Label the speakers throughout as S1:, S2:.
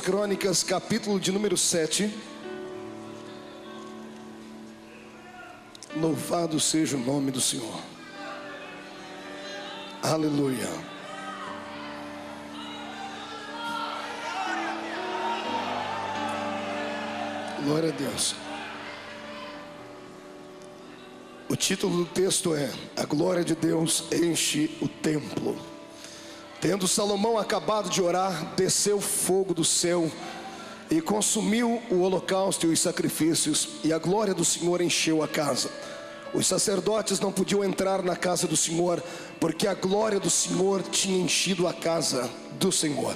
S1: Crônicas, capítulo de número 7. Louvado seja o nome do Senhor. Aleluia. Glória a Deus. O título do texto é: a glória de Deus enche o templo. Tendo Salomão acabado de orar, desceu fogo do céu e consumiu o holocausto e os sacrifícios, e a glória do Senhor encheu a casa. Os sacerdotes não podiam entrar na casa do Senhor, porque a glória do Senhor tinha enchido a casa do Senhor.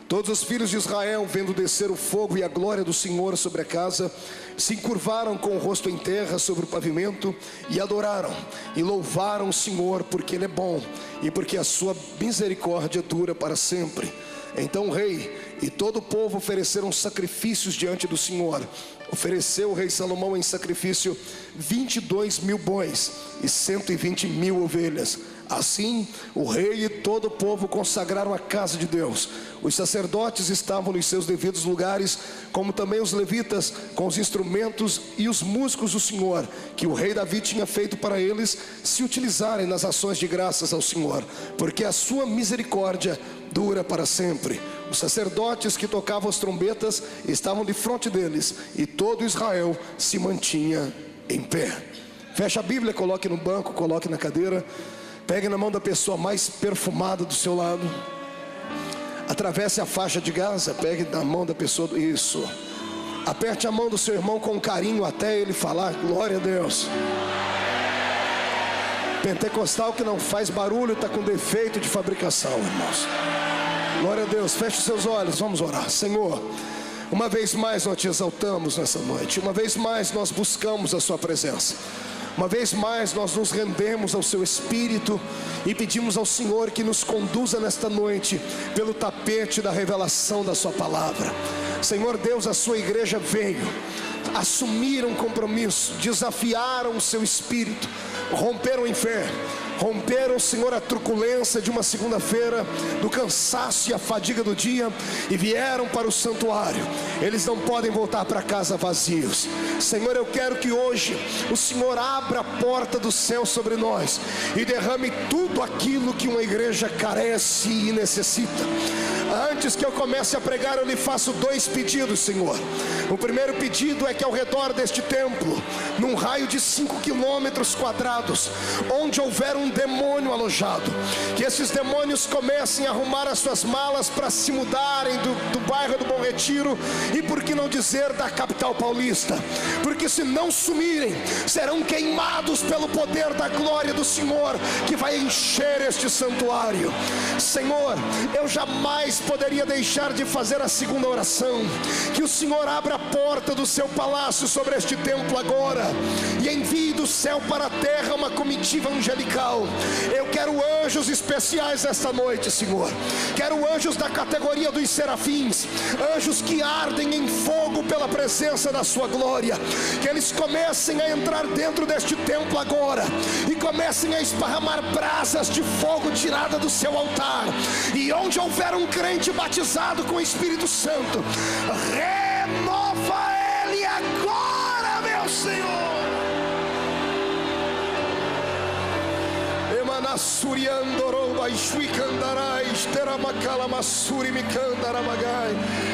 S1: Todos os filhos de Israel, vendo descer o fogo e a glória do Senhor sobre a casa, se encurvaram com o rosto em terra sobre o pavimento e adoraram e louvaram o Senhor, porque Ele é bom e porque a sua misericórdia dura para sempre. Então o rei e todo o povo ofereceram sacrifícios diante do Senhor. Ofereceu o rei Salomão em sacrifício 22.000 bois e 120.000 ovelhas. Assim o rei e todo o povo consagraram a casa de Deus. Os sacerdotes estavam nos seus devidos lugares, como também os levitas, com os instrumentos e os músicos do Senhor, que o rei Davi tinha feito para eles se utilizarem nas ações de graças ao Senhor, porque a sua misericórdia dura para sempre. Os sacerdotes que tocavam as trombetas estavam de frente deles, e todo Israel se mantinha em pé. Feche a Bíblia, coloque no banco, coloque na cadeira. Pegue na mão da pessoa mais perfumada do seu lado. Atravesse a faixa de Gaza. Pegue na mão da pessoa. Isso. Aperte a mão do seu irmão com carinho até ele falar glória a Deus. Pentecostal que não faz barulho está com defeito de fabricação, irmãos. Glória a Deus. Feche os seus olhos, vamos orar. Senhor, uma vez mais nós te exaltamos nessa noite. Uma vez mais nós buscamos a sua presença. Uma vez mais nós nos rendemos ao seu Espírito e pedimos ao Senhor que nos conduza nesta noite pelo tapete da revelação da sua palavra. Senhor Deus, a sua igreja veio, assumiram um compromisso, desafiaram o seu Espírito, romperam em fé, romperam, Senhor, a truculência de uma segunda-feira, do cansaço e a fadiga do dia, e vieram para o santuário. Eles não podem voltar para casa vazios. Senhor, eu quero que hoje o Senhor abra a porta do céu sobre nós e derrame tudo aquilo que uma igreja carece e necessita. Antes que eu comece a pregar, eu lhe faço 2 pedidos, Senhor. O primeiro pedido é que ao redor deste templo, num raio de 5 quilômetros quadrados, onde houver um demônio alojado, que esses demônios comecem a arrumar as suas malas para se mudarem do bairro do Bom Retiro, e por que não dizer da capital paulista, porque se não sumirem, serão queimados pelo poder da glória do Senhor, que vai encher este santuário. Senhor, eu jamais poderia deixar de fazer a segunda oração, que o Senhor abra a porta do seu palácio sobre este templo agora, e envie do céu para a terra uma comitiva angelical. Eu quero anjos especiais esta noite, Senhor. Quero anjos da categoria dos serafins, anjos que ardem em fogo pela presença da sua glória, que eles comecem a entrar dentro deste templo agora e comecem a esparramar brasas de fogo tirada do seu altar, e onde houver um crente batizado com o Espírito Santo, renova ele agora, meu Senhor.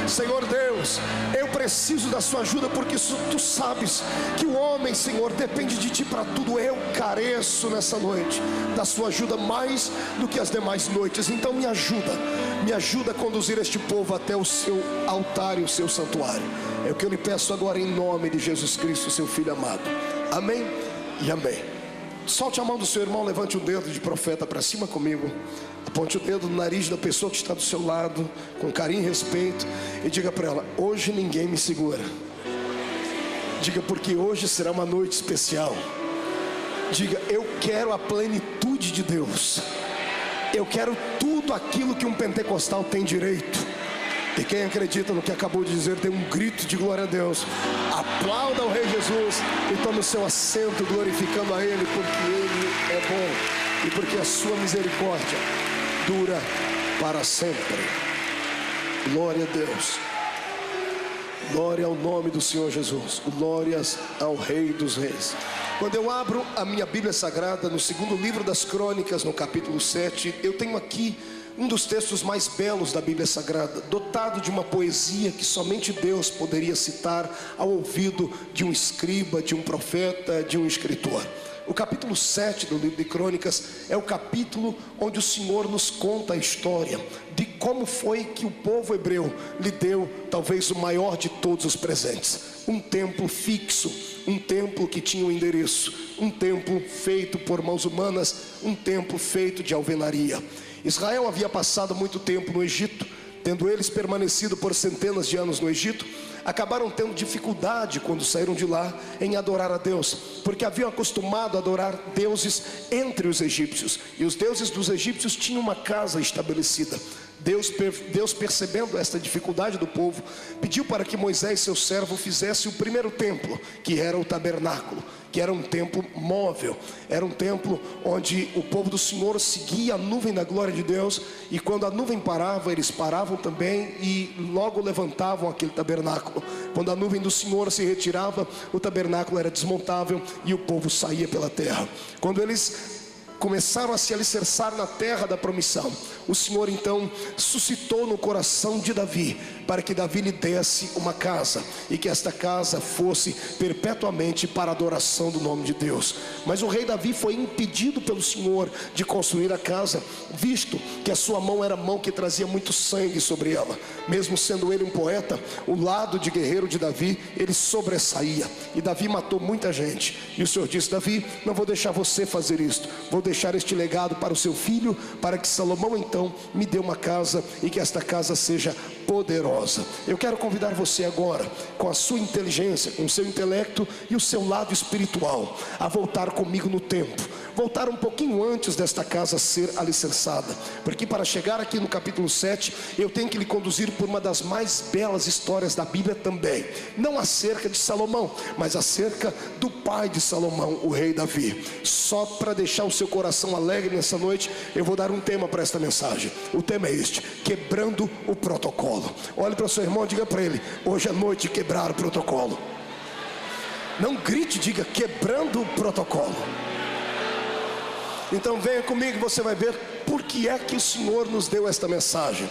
S1: Senhor Deus, eu preciso da sua ajuda, porque tu sabes que o homem, Senhor, depende de ti para tudo. Eu careço nessa noite da sua ajuda mais do que as demais noites. Então me ajuda a conduzir este povo até o seu altar e o seu santuário. É o que eu lhe peço agora em nome de Jesus Cristo, seu Filho amado. Amém e amém. Solte a mão do seu irmão, levante o dedo de profeta para cima comigo. Aponte o dedo no nariz da pessoa que está do seu lado, com carinho e respeito, e diga para ela: hoje ninguém me segura. Diga: porque hoje será uma noite especial. Diga: eu quero a plenitude de Deus. Eu quero tudo aquilo que um pentecostal tem direito. E quem acredita no que acabou de dizer, tem um grito de glória a Deus. Aplauda o Rei Jesus e tome o seu assento glorificando a Ele, porque Ele é bom e porque a sua misericórdia dura para sempre. Glória a Deus. Glória ao nome do Senhor Jesus. Glórias ao Rei dos Reis. Quando eu abro a minha Bíblia Sagrada, no segundo livro das Crônicas, no capítulo 7, eu tenho aqui um dos textos mais belos da Bíblia Sagrada, dotado de uma poesia que somente Deus poderia citar ao ouvido de um escriba, de um profeta, de um escritor. O capítulo 7 do livro de Crônicas é o capítulo onde o Senhor nos conta a história de como foi que o povo hebreu lhe deu talvez o maior de todos os presentes: um templo fixo, um templo que tinha um endereço, um templo feito por mãos humanas, um templo feito de alvenaria. Israel havia passado muito tempo no Egito. Tendo eles permanecido por centenas de anos no Egito, acabaram tendo dificuldade quando saíram de lá em adorar a Deus, porque haviam acostumado a adorar deuses entre os egípcios, e os deuses dos egípcios tinham uma casa estabelecida. Deus, percebendo esta dificuldade do povo, pediu para que Moisés, seu servo, fizesse o primeiro templo, que era o tabernáculo, que era um templo móvel, era um templo onde o povo do Senhor seguia a nuvem da glória de Deus, e quando a nuvem parava, eles paravam também e logo levantavam aquele tabernáculo. Quando a nuvem do Senhor se retirava, o tabernáculo era desmontável e o povo saía pela terra. Quando eles começaram a se alicerçar na terra da promissão, o Senhor então suscitou no coração de Davi para que Davi lhe desse uma casa, e que esta casa fosse perpetuamente para a adoração do nome de Deus. Mas o rei Davi foi impedido pelo Senhor de construir a casa, visto que a sua mão era mão que trazia muito sangue sobre ela. Mesmo sendo ele um poeta, o lado de guerreiro de Davi, ele sobressaía, e Davi matou muita gente. E o Senhor disse: Davi, não vou deixar você fazer isto, vou deixar este legado para o seu filho, para que Salomão então me dê uma casa, e que esta casa seja poderosa. Eu quero convidar você agora, com a sua inteligência, com o seu intelecto e o seu lado espiritual, a voltar comigo no tempo, voltar um pouquinho antes desta casa ser alicerçada, porque para chegar aqui no capítulo 7, eu tenho que lhe conduzir por uma das mais belas histórias da Bíblia também, não acerca de Salomão, mas acerca do pai de Salomão, o rei Davi. Só para deixar o seu coração alegre nessa noite, eu vou dar um tema para esta mensagem. O tema é este: quebrando o protocolo. Olhe para o seu irmão e diga para ele: hoje é noite de quebrar o protocolo. Não grite, diga: quebrando o protocolo. Então venha comigo, você vai ver por que é que o Senhor nos deu esta mensagem,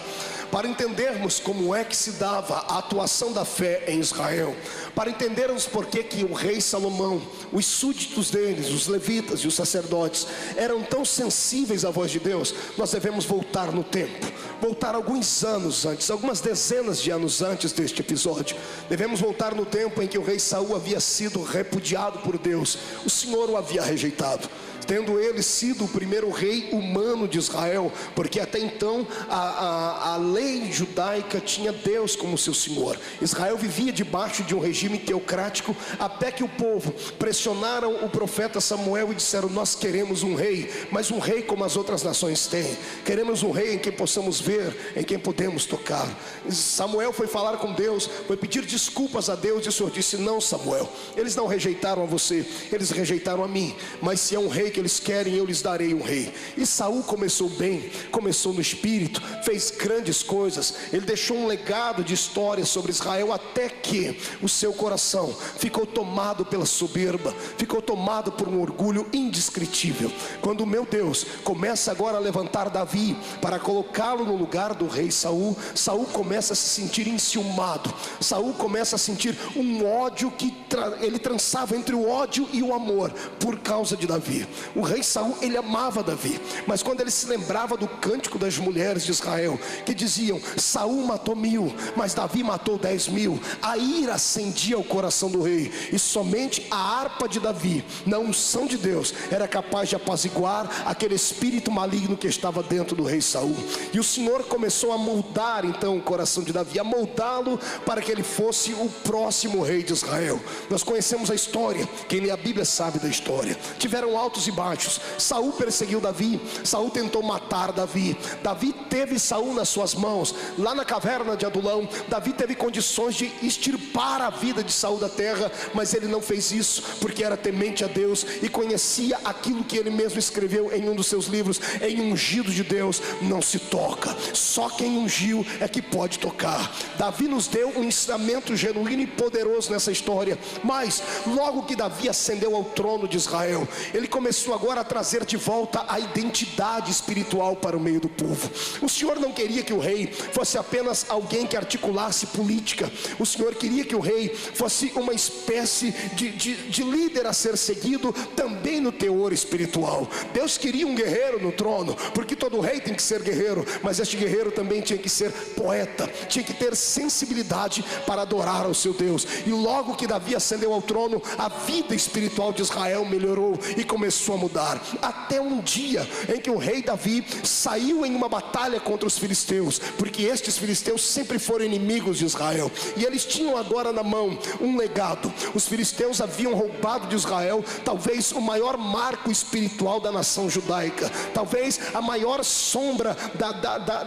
S1: para entendermos como é que se dava a atuação da fé em Israel, para entendermos por que o rei Salomão, os súditos deles, os levitas e os sacerdotes eram tão sensíveis à voz de Deus. Nós devemos voltar no tempo, voltar alguns anos antes, algumas dezenas de anos antes deste episódio. Devemos voltar no tempo em que o rei Saul havia sido repudiado por Deus. O Senhor o havia rejeitado, tendo ele sido o primeiro rei humano de Israel, porque até então a lei judaica tinha Deus como seu Senhor. Israel vivia debaixo de um regime teocrático, até que o povo pressionaram o profeta Samuel e disseram: nós queremos um rei, mas um rei como as outras nações têm. Queremos um rei em quem possamos ver, em quem podemos tocar. Samuel foi falar com Deus, foi pedir desculpas a Deus, e o Senhor disse: não, Samuel, eles não rejeitaram a você, eles rejeitaram a mim, mas se é um rei que eles querem, eu lhes darei um rei. E Saul começou bem, começou no espírito, fez grandes coisas, ele deixou um legado de história sobre Israel, até que o seu coração ficou tomado pela soberba, ficou tomado por um orgulho indescritível. Quando o meu Deus começa agora a levantar Davi para colocá-lo no lugar do rei Saul, Saul começa a se sentir enciumado, Saul começa a sentir um ódio que ele trançava entre o ódio e o amor por causa de Davi. O rei Saul, ele amava Davi, mas quando ele se lembrava do cântico das mulheres de Israel, que diziam: Saul matou 1000, mas Davi matou 10.000, a ira acendia o coração do rei, e somente a harpa de Davi, na unção de Deus, era capaz de apaziguar aquele espírito maligno que estava dentro do rei Saul. E o Senhor começou a moldar então o coração de Davi, a moldá-lo para que ele fosse o próximo rei de Israel. Nós conhecemos a história, quem lê a Bíblia sabe da história. Tiveram altos e baixos. Saul perseguiu Davi, Saul tentou matar Davi, Davi teve Saul nas suas mãos. Lá na caverna de Adulão, Davi teve condições de extirpar a vida de Saul da terra, mas ele não fez isso, porque era temente a Deus e conhecia aquilo que ele mesmo escreveu em um dos seus livros: em ungido de Deus não se toca. só quem ungiu é que pode tocar. Davi nos deu um ensinamento genuíno e poderoso nessa história. Mas logo que Davi ascendeu ao trono de Israel, ele começou agora a trazer de volta a identidade espiritual para o meio do povo. O Senhor não queria que o rei fosse apenas alguém que articulasse política. O Senhor queria que o rei fosse uma espécie de líder a ser seguido também no teor espiritual. Deus queria um guerreiro no trono, porque todo rei tem que ser guerreiro, mas este guerreiro também tinha que ser poeta, tinha que ter sensibilidade para adorar ao seu Deus. E logo que Davi ascendeu ao trono, a vida espiritual de Israel melhorou e começou a mudar, até um dia em que o rei Davi saiu em uma batalha contra os filisteus, porque estes filisteus sempre foram inimigos de Israel, e eles tinham agora na mão um legado. Os filisteus haviam roubado de Israel talvez o maior marco espiritual da nação judaica, talvez a maior sombra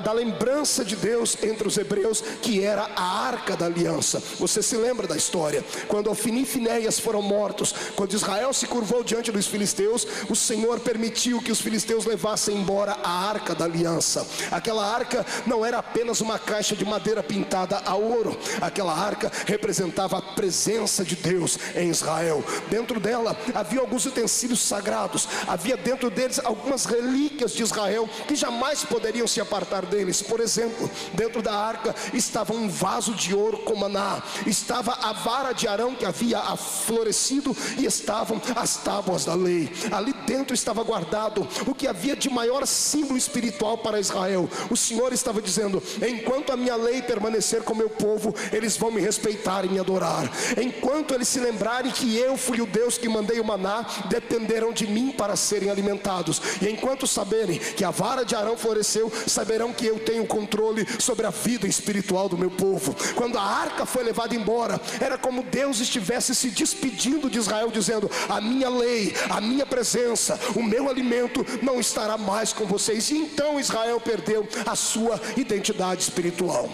S1: da lembrança de Deus entre os hebreus, que era a Arca da Aliança. Você se lembra da história? Quando Ofni e Finéias foram mortos, quando Israel se curvou diante dos filisteus, o Senhor permitiu que os filisteus levassem embora a Arca da Aliança. Aquela arca não era apenas uma caixa de madeira pintada a ouro. Aquela arca representava a presença de Deus em Israel. Dentro dela havia alguns utensílios sagrados, havia dentro deles algumas relíquias de Israel que jamais poderiam se apartar deles. Por exemplo, dentro da arca estava um vaso de ouro com maná, estava a vara de Arão que havia florescido, e estavam as tábuas da lei. Ali dentro estava guardado o que havia de maior símbolo espiritual para Israel. O Senhor estava dizendo: enquanto a minha lei permanecer com o meu povo, eles vão me respeitar e me adorar. Enquanto eles se lembrarem que eu fui o Deus que mandei o maná, dependerão de mim para serem alimentados. E enquanto saberem que a vara de Arão floresceu, saberão que eu tenho controle sobre a vida espiritual do meu povo. Quando a arca foi levada embora, era como Deus estivesse se despedindo de Israel, dizendo: a minha lei, a minha presença, o meu alimento não estará mais com vocês. E então Israel perdeu a sua identidade espiritual.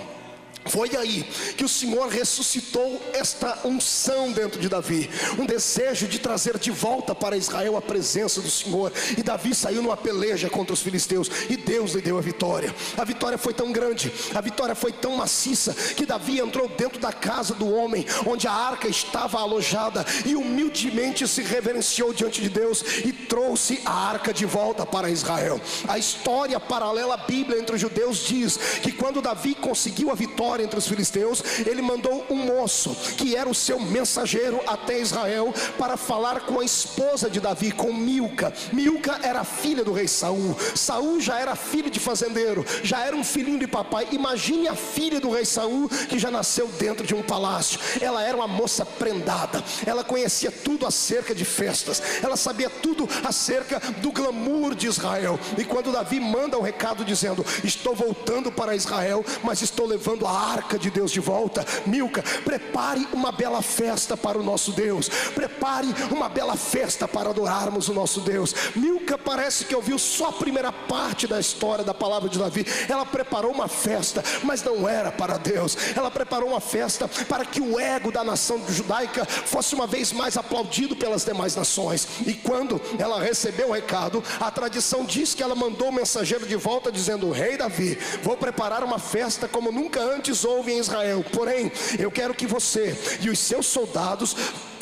S1: Foi aí que o Senhor ressuscitou esta unção dentro de Davi, um desejo de trazer de volta para Israel a presença do Senhor. E Davi saiu numa peleja contra os filisteus, e Deus lhe deu a vitória. A vitória foi tão grande, a vitória foi tão maciça, que Davi entrou dentro da casa do homem onde a arca estava alojada, e humildemente se reverenciou diante de Deus, e trouxe a arca de volta para Israel. A história paralela à Bíblia entre os judeus diz que quando Davi conseguiu a vitória entre os filisteus, ele mandou um moço que era o seu mensageiro até Israel para falar com a esposa de Davi, com Milca. Milca era filha do rei Saul. Saul já era filho de fazendeiro, já era um filhinho de papai. Imagine a filha do rei Saul, que já nasceu dentro de um palácio. Ela era uma moça prendada, ela conhecia tudo acerca de festas, ela sabia tudo acerca do glamour de Israel. E quando Davi manda um recado dizendo: estou voltando para Israel, mas estou levando a arca de Deus de volta, Milca, prepare uma bela festa para o nosso Deus, prepare uma bela festa para adorarmos o nosso Deus. Milca parece que ouviu só a primeira parte da história da palavra de Davi. Ela preparou uma festa, mas não era para Deus. Ela preparou uma festa para que o ego da nação judaica fosse uma vez mais aplaudido pelas demais nações. E quando ela recebeu o recado, a tradição diz que ela mandou o mensageiro de volta dizendo: rei Davi, vou preparar uma festa como nunca antes houve em Israel, porém eu quero que você e os seus soldados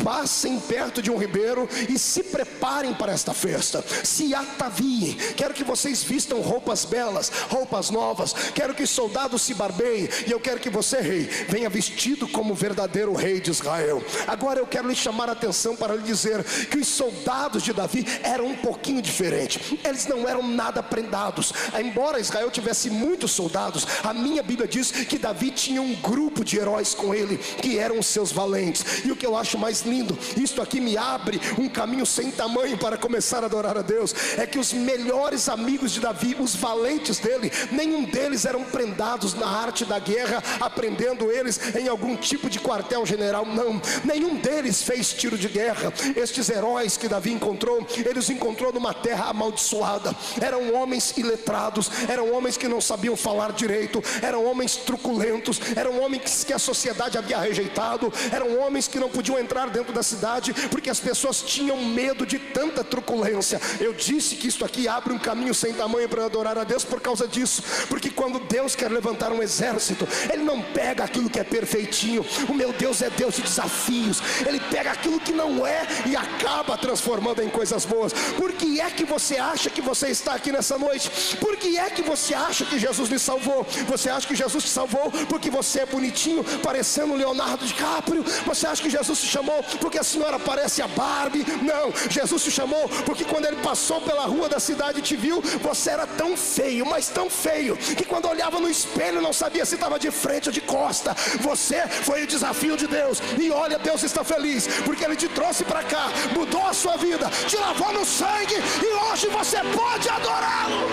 S1: passem perto de um ribeiro e se preparem para esta festa, se ataviem. Quero que vocês vistam roupas belas, roupas novas. Quero que os soldados se barbeiem, e eu quero que você, rei, venha vestido como verdadeiro rei de Israel. Agora eu quero lhe chamar a atenção para lhe dizer que os soldados de Davi eram um pouquinho diferentes. Eles não eram nada prendados. Embora Israel tivesse muitos soldados, a minha Bíblia diz que Davi tinha um grupo de heróis com ele, que eram os seus valentes. E o que eu acho mais lindo, isto aqui me abre um caminho sem tamanho para começar a adorar a Deus, é que os melhores amigos de Davi, os valentes dele, nenhum deles eram prendados na arte da guerra, aprendendo eles em algum tipo de quartel general. Não, nenhum deles fez tiro de guerra. Estes heróis que Davi encontrou, ele os encontrou numa terra amaldiçoada. Eram homens iletrados, eram homens que não sabiam falar direito, eram homens truculentos, eram homens que a sociedade havia rejeitado, eram homens que não podiam entrar dentro da cidade, porque as pessoas tinham medo de tanta truculência. Eu disse que isso aqui abre um caminho sem tamanho para adorar a Deus por causa disso, porque quando Deus quer levantar um exército, Ele não pega aquilo que é perfeitinho. O meu Deus é Deus de desafios. Ele pega aquilo que não é e acaba transformando em coisas boas. Por que é que você acha que você está aqui nessa noite? Por que é que você acha que Jesus lhe salvou? Você acha que Jesus te salvou porque você é bonitinho, parecendo Leonardo DiCaprio? Você acha que Jesus te chamou porque a senhora parece a Barbie? Não, Jesus te chamou porque quando Ele passou pela rua da cidade e te viu, você era tão feio, mas tão feio, que quando olhava no espelho não sabia se estava de frente ou de costa. Você foi o desafio de Deus, e olha, Deus está feliz, porque Ele te trouxe para cá, mudou a sua vida, te lavou no sangue, e hoje você pode adorá-lo.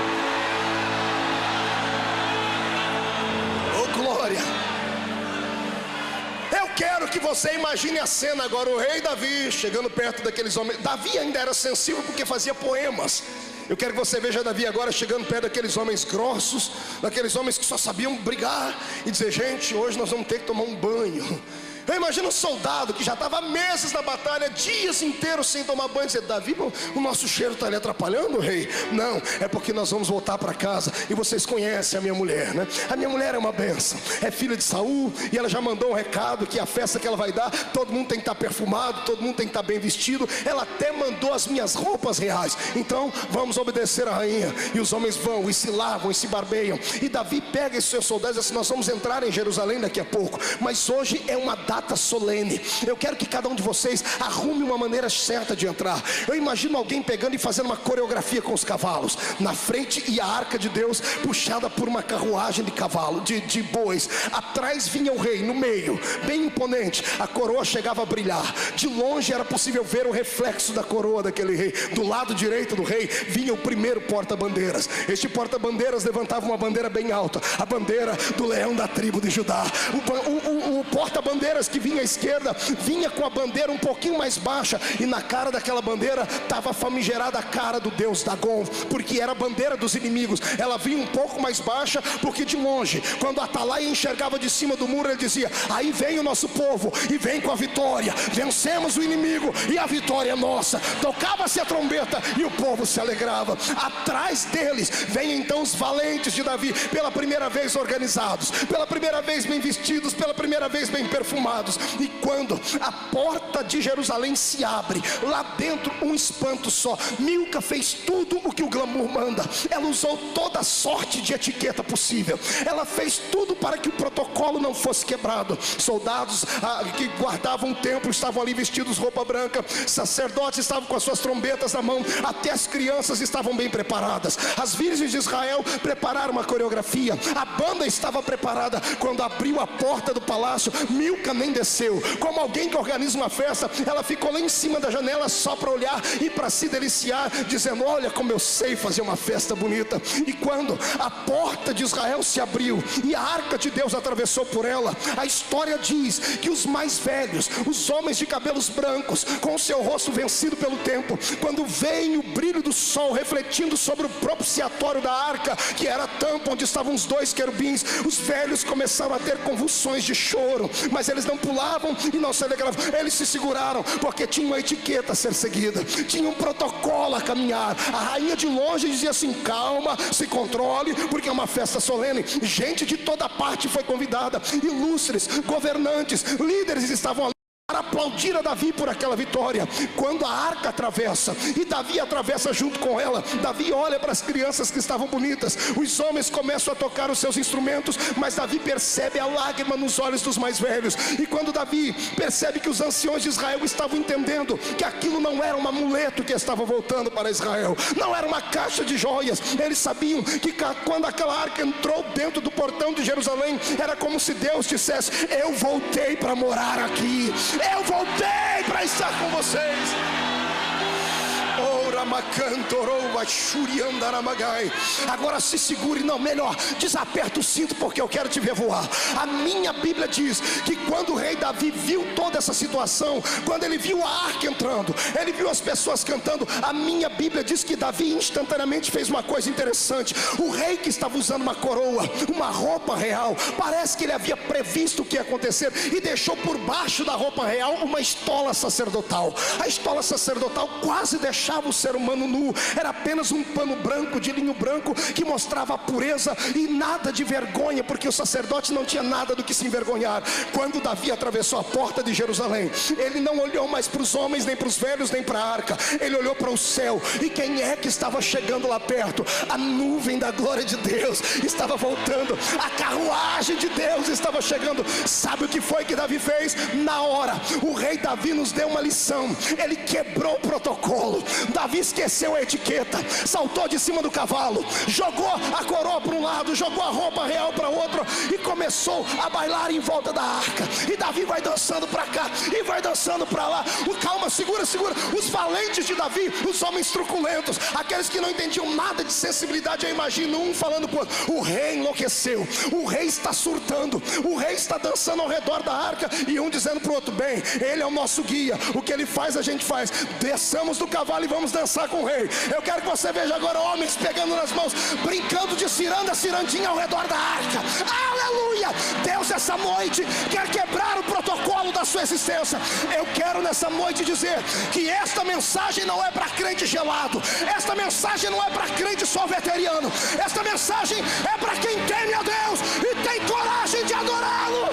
S1: Oh glória! Eu quero que você imagine a cena agora, o rei Davi chegando perto daqueles homens. Davi ainda era sensível porque fazia poemas. Eu quero que você veja Davi agora chegando perto daqueles homens grossos, daqueles homens que só sabiam brigar e dizer: gente, hoje nós vamos ter que tomar um banho. Eu imagino um soldado que já estava meses na batalha, dias inteiros sem tomar banho, dizer: Davi, o nosso cheiro está lhe atrapalhando, rei? Não, é porque nós vamos voltar para casa. E vocês conhecem a minha mulher, né? A minha mulher é uma bênção, é filha de Saul, e ela já mandou um recado que a festa que ela vai dar, todo mundo tem que estar perfumado, todo mundo tem que estar bem vestido. Ela até mandou as minhas roupas reais. Então vamos obedecer a rainha. E os homens vão e se lavam e se barbeiam. E Davi pega esses seus soldados e diz assim: nós vamos entrar em Jerusalém daqui a pouco, mas hoje é uma data solene. Eu quero que cada um de vocês arrume uma maneira certa de entrar. Eu imagino alguém pegando e fazendo uma coreografia com os cavalos. Na frente ia a arca de Deus, puxada por uma carruagem de cavalo, de bois. Atrás vinha o rei, no meio, bem imponente. A coroa chegava a brilhar. De longe era possível ver o reflexo da coroa daquele rei. Do lado direito do rei vinha o primeiro porta-bandeiras. Este porta-bandeiras levantava uma bandeira bem alta, a bandeira do leão da tribo de Judá. O porta-bandeiras que vinha à esquerda vinha com a bandeira um pouquinho mais baixa, e na cara daquela bandeira estava a famigerada cara do deus Dagon, porque era a bandeira dos inimigos. Ela vinha um pouco mais baixa, porque de longe, quando a atalaia enxergava de cima do muro, ele dizia: aí vem o nosso povo, e vem com a vitória, vencemos o inimigo, e a vitória é nossa. Tocava-se a trombeta, e o povo se alegrava. Atrás deles vem então os valentes de Davi, pela primeira vez organizados, pela primeira vez bem vestidos, pela primeira vez bem perfumados. E quando a porta de Jerusalém se abre, lá dentro um espanto só. Milca fez tudo o que o glamour manda. Ela usou toda sorte de etiqueta possível. Ela fez tudo para que o protocolo não fosse quebrado. Soldados que guardavam o templo estavam ali vestidos roupa branca. Sacerdotes estavam com as suas trombetas na mão. Até as crianças estavam bem preparadas. As virgens de Israel prepararam uma coreografia. A banda estava preparada. Quando abriu a porta do palácio, Milca nem desceu. Como alguém que organiza uma festa, ela ficou lá em cima da janela só para olhar e para se deliciar, dizendo: olha como eu sei fazer uma festa bonita. E quando a porta de Israel se abriu e a arca de Deus atravessou por ela, a história diz que os mais velhos, os homens de cabelos brancos, com o seu rosto vencido pelo tempo, quando veem o brilho do sol refletindo sobre o propiciatório da arca, que era a tampa onde estavam os dois querubins, os velhos começaram a ter convulsões de choro, mas eles não pulavam e não se alegravam. Eles se seguraram porque tinha uma etiqueta a ser seguida, tinha um protocolo a caminhar. A rainha de longe dizia assim: calma, se controle, porque é uma festa solene. Gente de toda parte foi convidada, ilustres, governantes, líderes estavam ali para aplaudir a Davi por aquela vitória. Quando a arca atravessa e Davi atravessa junto com ela, Davi olha para as crianças que estavam bonitas, os homens começam a tocar os seus instrumentos, mas Davi percebe a lágrima nos olhos dos mais velhos. E quando Davi percebe que os anciões de Israel estavam entendendo que aquilo não era um amuleto que estava voltando para Israel, não era uma caixa de joias, eles sabiam que quando aquela arca entrou dentro do portão de Jerusalém, era como se Deus dissesse: eu voltei para morar aqui, eu voltei para estar com vocês. Ora Agora se segure, não, melhor, desaperta o cinto, porque eu quero te ver voar. A minha Bíblia diz que quando o rei Davi viu toda essa situação, quando ele viu a arca entrando, ele viu as pessoas cantando, a minha Bíblia diz que Davi instantaneamente fez uma coisa interessante. O rei, que estava usando uma coroa, uma roupa real, parece que ele havia previsto o que ia acontecer e deixou por baixo da roupa real uma estola sacerdotal. A estola sacerdotal quase deixava o ser humano nu. Era apenas um pano branco, de linho branco, que mostrava a pureza e nada de vergonha, porque o sacerdote não tinha nada do que se envergonhar. Quando Davi atravessou a porta de Jerusalém, ele não olhou mais para os homens, nem para os velhos, nem para a arca. Ele olhou para o céu. E quem é que estava chegando lá perto? A nuvem da glória de Deus estava voltando. A carruagem de Deus estava chegando. Sabe o que foi que Davi fez? Na hora, o rei Davi nos deu uma lição. Ele quebrou o protocolo. Davi esqueceu a etiqueta, saltou de cima do cavalo, jogou a coroa para um lado, jogou a roupa real para outro e começou a bailar em volta da arca. E Davi vai dançando para cá e vai dançando para lá. Calma, segura. Os valentes de Davi, os homens truculentos, aqueles que não entendiam nada de sensibilidade, eu imagino um falando pro outro: o rei enlouqueceu, o rei está surtando, o rei está dançando ao redor da arca. E um dizendo pro outro: bem, ele é o nosso guia, o que ele faz a gente faz, desçamos do cavalo e vamos dançar com o rei. Eu quero que você veja agora homens pegando nas mãos, brincando de ciranda, cirandinha ao redor da arca. Aleluia! Deus essa noite quer quebrar o protocolo da sua existência. Eu quero nessa noite dizer que esta mensagem não é para crente gelado, esta mensagem não é para crente só veteriano, esta mensagem é para quem teme a Deus e tem coragem de adorá-lo.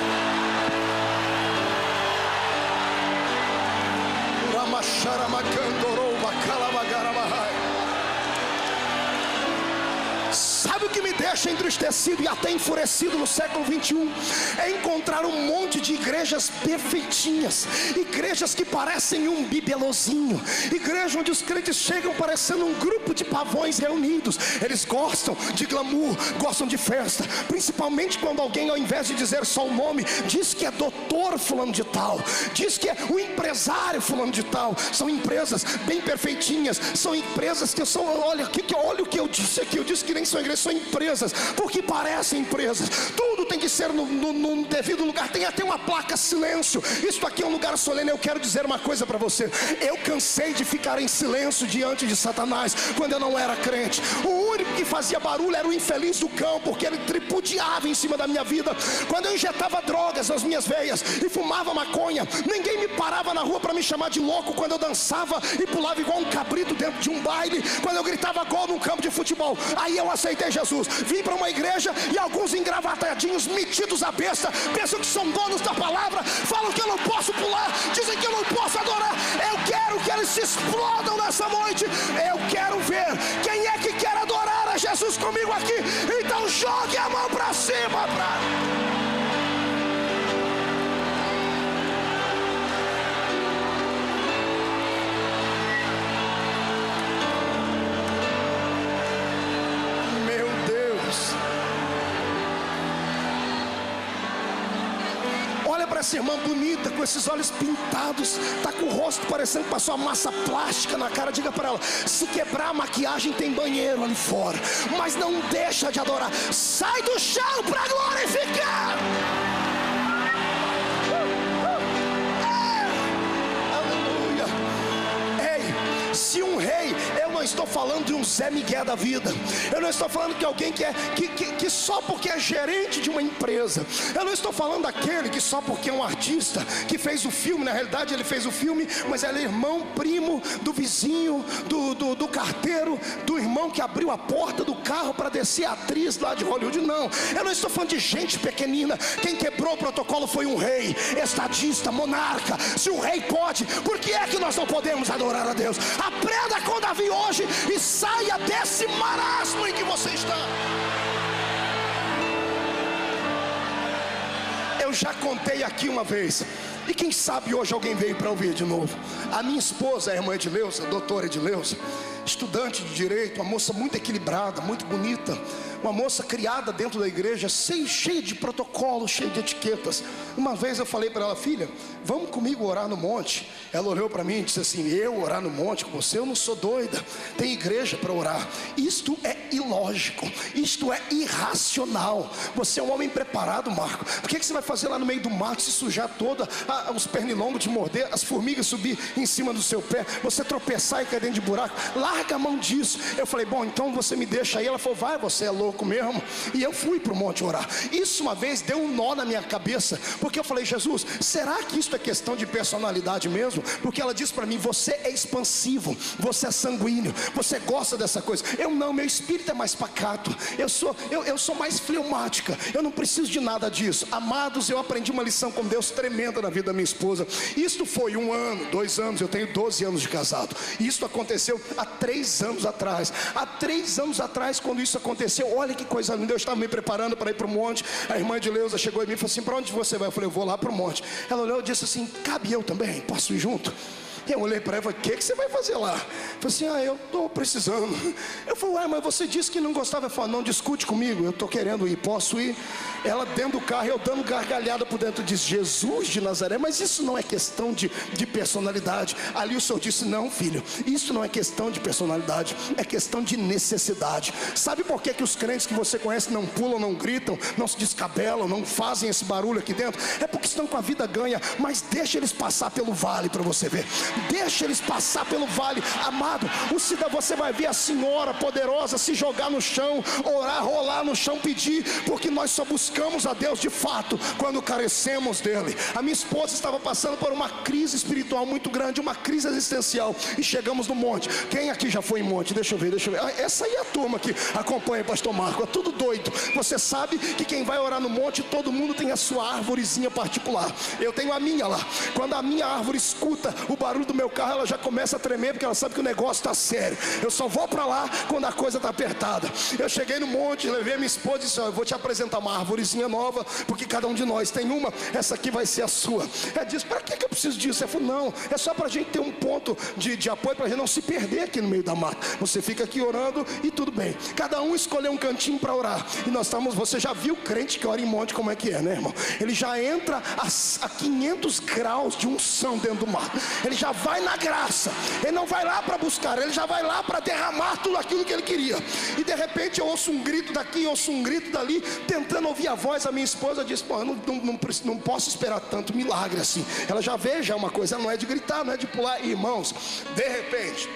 S1: Sabe o que me deixa entristecido e até enfurecido no século 21? É encontrar um monte de igrejas perfeitinhas, igrejas que parecem um bibelozinho, igreja onde os crentes chegam parecendo um grupo de pavões reunidos. Eles gostam de glamour, gostam de festa, principalmente quando alguém, ao invés de dizer só o nome, diz que é doutor fulano de tal, diz que é o empresário fulano de tal. São empresas bem perfeitinhas, são empresas que são, olha o que eu disse aqui, eu disse que nem são igrejas, são empresas, porque parecem empresas. Tudo tem que ser no devido lugar. Tem até uma placa silêncio. Isso aqui é um lugar solene. Eu quero dizer uma coisa para você: eu cansei de ficar em silêncio diante de Satanás quando eu não era crente. O único que fazia barulho era o infeliz do cão, porque ele tripudiava em cima da minha vida. Quando eu injetava drogas nas minhas veias e fumava maconha, ninguém me parava na rua para me chamar de louco. Quando eu dançava e pulava igual um cabrito dentro de um baile, quando eu gritava gol num campo de futebol, aí eu aceitei Jesus. Vim para uma igreja e alguns engravatadinhos, metidos à besta, pensam que são donos da palavra, falam que eu não posso pular, dizem que eu não posso adorar. Eu quero que eles se explodam nessa noite. Eu quero ver quem é que quer adorar a Jesus comigo aqui. Então jogue a mão para cima. Olha para essa irmã bonita, com esses olhos pintados, está com o rosto parecendo que passou a massa plástica na cara. Diga para ela: se quebrar a maquiagem, tem banheiro ali fora, mas não deixa de adorar. Sai do chão para glorificar. Aleluia. Ei, se um rei, eu não estou falando de um Zé Miguel da vida, eu não estou falando de alguém que só porque é gerente de uma empresa, eu não estou falando daquele que só porque é um artista que fez o filme. Na realidade ele fez o filme, mas ele é irmão, primo do vizinho, do carteiro, do irmão que abriu a porta do carro para descer a atriz lá de Hollywood. Não, eu não estou falando de gente pequenina. Quem quebrou o protocolo foi um rei, estadista, monarca. Se o rei pode, por que é que nós não podemos adorar a Deus? Aprenda com Davi hoje e saia desse marasmo em que você está. Eu já contei aqui uma vez, e quem sabe hoje alguém veio para ouvir de novo. A minha esposa, a irmã Edileuza, a doutora Edileuza, estudante de direito, uma moça muito equilibrada, muito bonita, uma moça criada dentro da igreja, cheia de protocolos, cheia de etiquetas. Uma vez eu falei para ela: filha, vamos comigo orar no monte. Ela olhou para mim e disse assim: eu orar no monte com você? Eu não sou doida, tem igreja para orar. Isto é ilógico, isto é irracional. Você é um homem preparado, Marco. Por que você vai fazer lá no meio do mato, se sujar toda, os pernilongos te morder, as formigas subir em cima do seu pé, você tropeçar e cair dentro de buraco? Larga a mão disso. Eu falei: bom, então você me deixa aí. Ela falou: vai, você é louco mesmo. E eu fui para o monte orar. Isso uma vez deu um nó na minha cabeça, porque eu falei: Jesus, será que isso é questão de personalidade mesmo? Porque ela disse para mim: você é expansivo, você é sanguíneo, você gosta dessa coisa. Eu não, meu espírito é mais pacato, eu sou mais fleumática, eu não preciso de nada disso. Amados, eu aprendi uma lição com Deus tremenda na vida da minha esposa. Isto foi 1 ano, 2 anos, eu tenho 12 anos de casado. Isso aconteceu há 3 anos atrás. Há 3 anos atrás, quando isso aconteceu, olha que coisa linda. Eu estava me preparando para ir para o monte. A irmã de Leusa chegou em mim e falou assim: para onde você vai? Eu falei: eu vou lá para o monte. Ela olhou e disse assim: cabe eu também? Posso ir junto? Eu olhei para ela e falei: o que você vai fazer lá? Eu falei assim: eu estou precisando. Eu falei: ué, mas você disse que não gostava. Ela falou: não discute comigo, eu estou querendo ir, posso ir? Ela dentro do carro, eu dando gargalhada por dentro, disse: Jesus de Nazaré. Mas isso não é questão de personalidade. Ali o Senhor disse: não, filho, isso não é questão de personalidade, é questão de necessidade. Sabe por que os crentes que você conhece não pulam, não gritam, não se descabelam, não fazem esse barulho aqui dentro? É porque estão com a vida ganha. Mas deixa eles passar pelo vale para você ver. Deixa eles passar pelo vale. Amado, você vai ver a senhora poderosa se jogar no chão, orar, rolar no chão, pedir, porque nós só buscamos a Deus de fato quando carecemos dele. A minha esposa estava passando por uma crise espiritual muito grande, uma crise existencial, e chegamos no monte. Quem aqui já foi em monte? Deixa eu ver. Essa aí é a turma que acompanha o pastor Marco, é tudo doido. Você sabe que quem vai orar no monte, todo mundo tem a sua árvorezinha particular. Eu tenho a minha lá. Quando a minha árvore escuta o barulho do meu carro, ela já começa a tremer, porque ela sabe que o negócio está sério. Eu só vou para lá quando a coisa está apertada. Eu cheguei no monte, levei a minha esposa e disse: eu vou te apresentar uma árvorezinha nova, porque cada um de nós tem uma, essa aqui vai ser a sua. Ela disse: para que eu preciso disso? Eu falei: não, é só para a gente ter um ponto de apoio, para a gente não se perder aqui no meio da mata. Você fica aqui orando e tudo bem. Cada um escolheu um cantinho para orar. E nós estamos, você já viu crente que ora em monte como é que é, né, irmão? Ele já entra a 500 graus de unção dentro do mar. Ele já vai na graça. Ele não vai lá para buscar, ele já vai lá para derramar tudo aquilo que ele queria. E de repente eu ouço um grito daqui, ouço um grito dali, tentando ouvir a voz. A minha esposa disse: pô, eu não posso esperar tanto milagre assim. Ela já vê, já é uma coisa, não é de gritar, não é de pular. Irmãos, de repente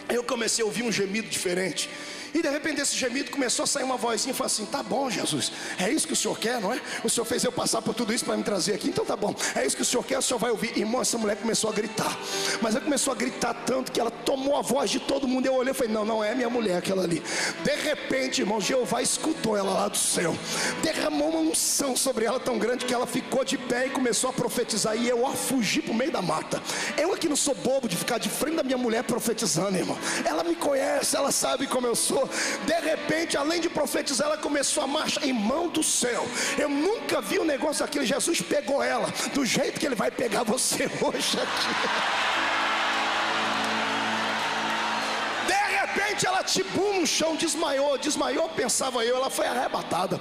S1: eu comecei a ouvir um gemido diferente. E de repente esse gemido começou a sair uma vozinha e falou assim: tá bom, Jesus, é isso que o Senhor quer, não é? O Senhor fez eu passar por tudo isso para me trazer aqui, então tá bom, é isso que o Senhor quer, o Senhor vai ouvir. Irmão, essa mulher começou a gritar, mas ela começou a gritar tanto que ela tomou a voz de todo mundo. Eu olhei e falei: não é minha mulher aquela ali. De repente, irmão, Jeová escutou ela lá do céu, derramou uma unção sobre ela tão grande que ela ficou de pé e começou a profetizar. E eu fugi pro meio da mata. Eu aqui não sou bobo de ficar de frente da minha mulher profetizando, irmão. Ela me conhece, ela sabe como eu sou. De repente, além de profetizar, ela começou a marchar. Irmão do céu, eu nunca vi um negócio daquele. Jesus pegou ela do jeito que ele vai pegar você hoje aqui. De repente ela tibum no chão, desmaiou, pensava eu. Ela foi arrebatada.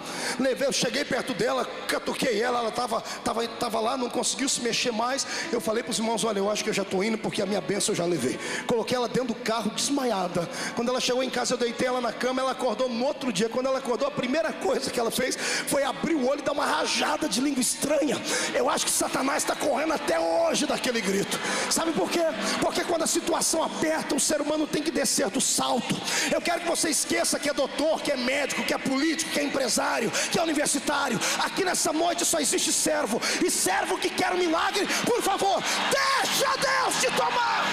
S1: Eu cheguei perto dela, catuquei ela estava lá, não conseguiu se mexer mais. Eu falei para os irmãos: olha, eu acho que eu já estou indo, porque a minha bênção eu já levei. Coloquei ela dentro do carro, desmaiada. Quando ela chegou em casa, eu deitei ela na cama. Ela acordou no outro dia. Quando ela acordou, a primeira coisa que ela fez foi abrir o olho e dar uma rajada de língua estranha. Eu acho que Satanás está correndo até hoje daquele grito. Sabe por quê? Porque quando a situação aperta, o ser humano tem que descer do salto. Eu quero que você esqueça que é doutor, que é médico, que é político, que é empresário, que é universitário. Aqui nessa noite só existe servo. E servo que quer um milagre, por favor, deixa Deus te tomar.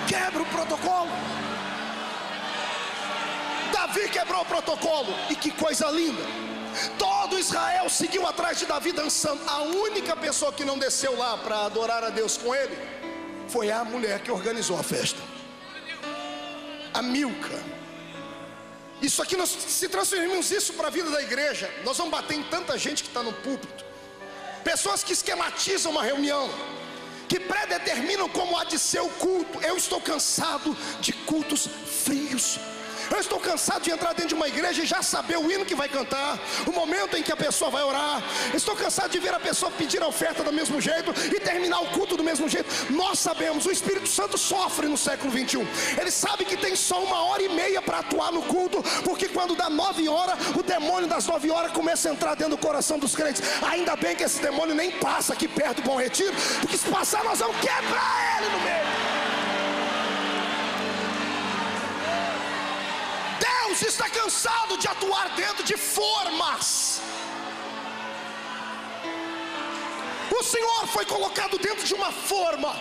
S1: Quebra o protocolo. Davi quebrou o protocolo. E que coisa linda. Todo Israel seguiu atrás de Davi dançando. A única pessoa que não desceu lá para adorar a Deus com ele foi a mulher que organizou a festa, a Milca. Isso aqui, nós se transferimos isso para a vida da igreja. Nós vamos bater em tanta gente que está no púlpito, pessoas que esquematizam uma reunião, que predeterminam como há de ser o culto. Eu estou cansado de cultos frios. Eu estou cansado de entrar dentro de uma igreja e já saber o hino que vai cantar, o momento em que a pessoa vai orar. Estou cansado de ver a pessoa pedir a oferta do mesmo jeito e terminar o culto do mesmo jeito. Nós sabemos, o Espírito Santo sofre no século 21. Ele sabe que tem só 1h30 para atuar no culto, porque quando dá 9 horas, o demônio das 9 horas começa a entrar dentro do coração dos crentes. Ainda bem que esse demônio nem passa aqui perto do Bom Retiro, porque se passar nós vamos quebrar ele no meio. Deus está cansado de atuar dentro de formas. O Senhor foi colocado dentro de uma forma,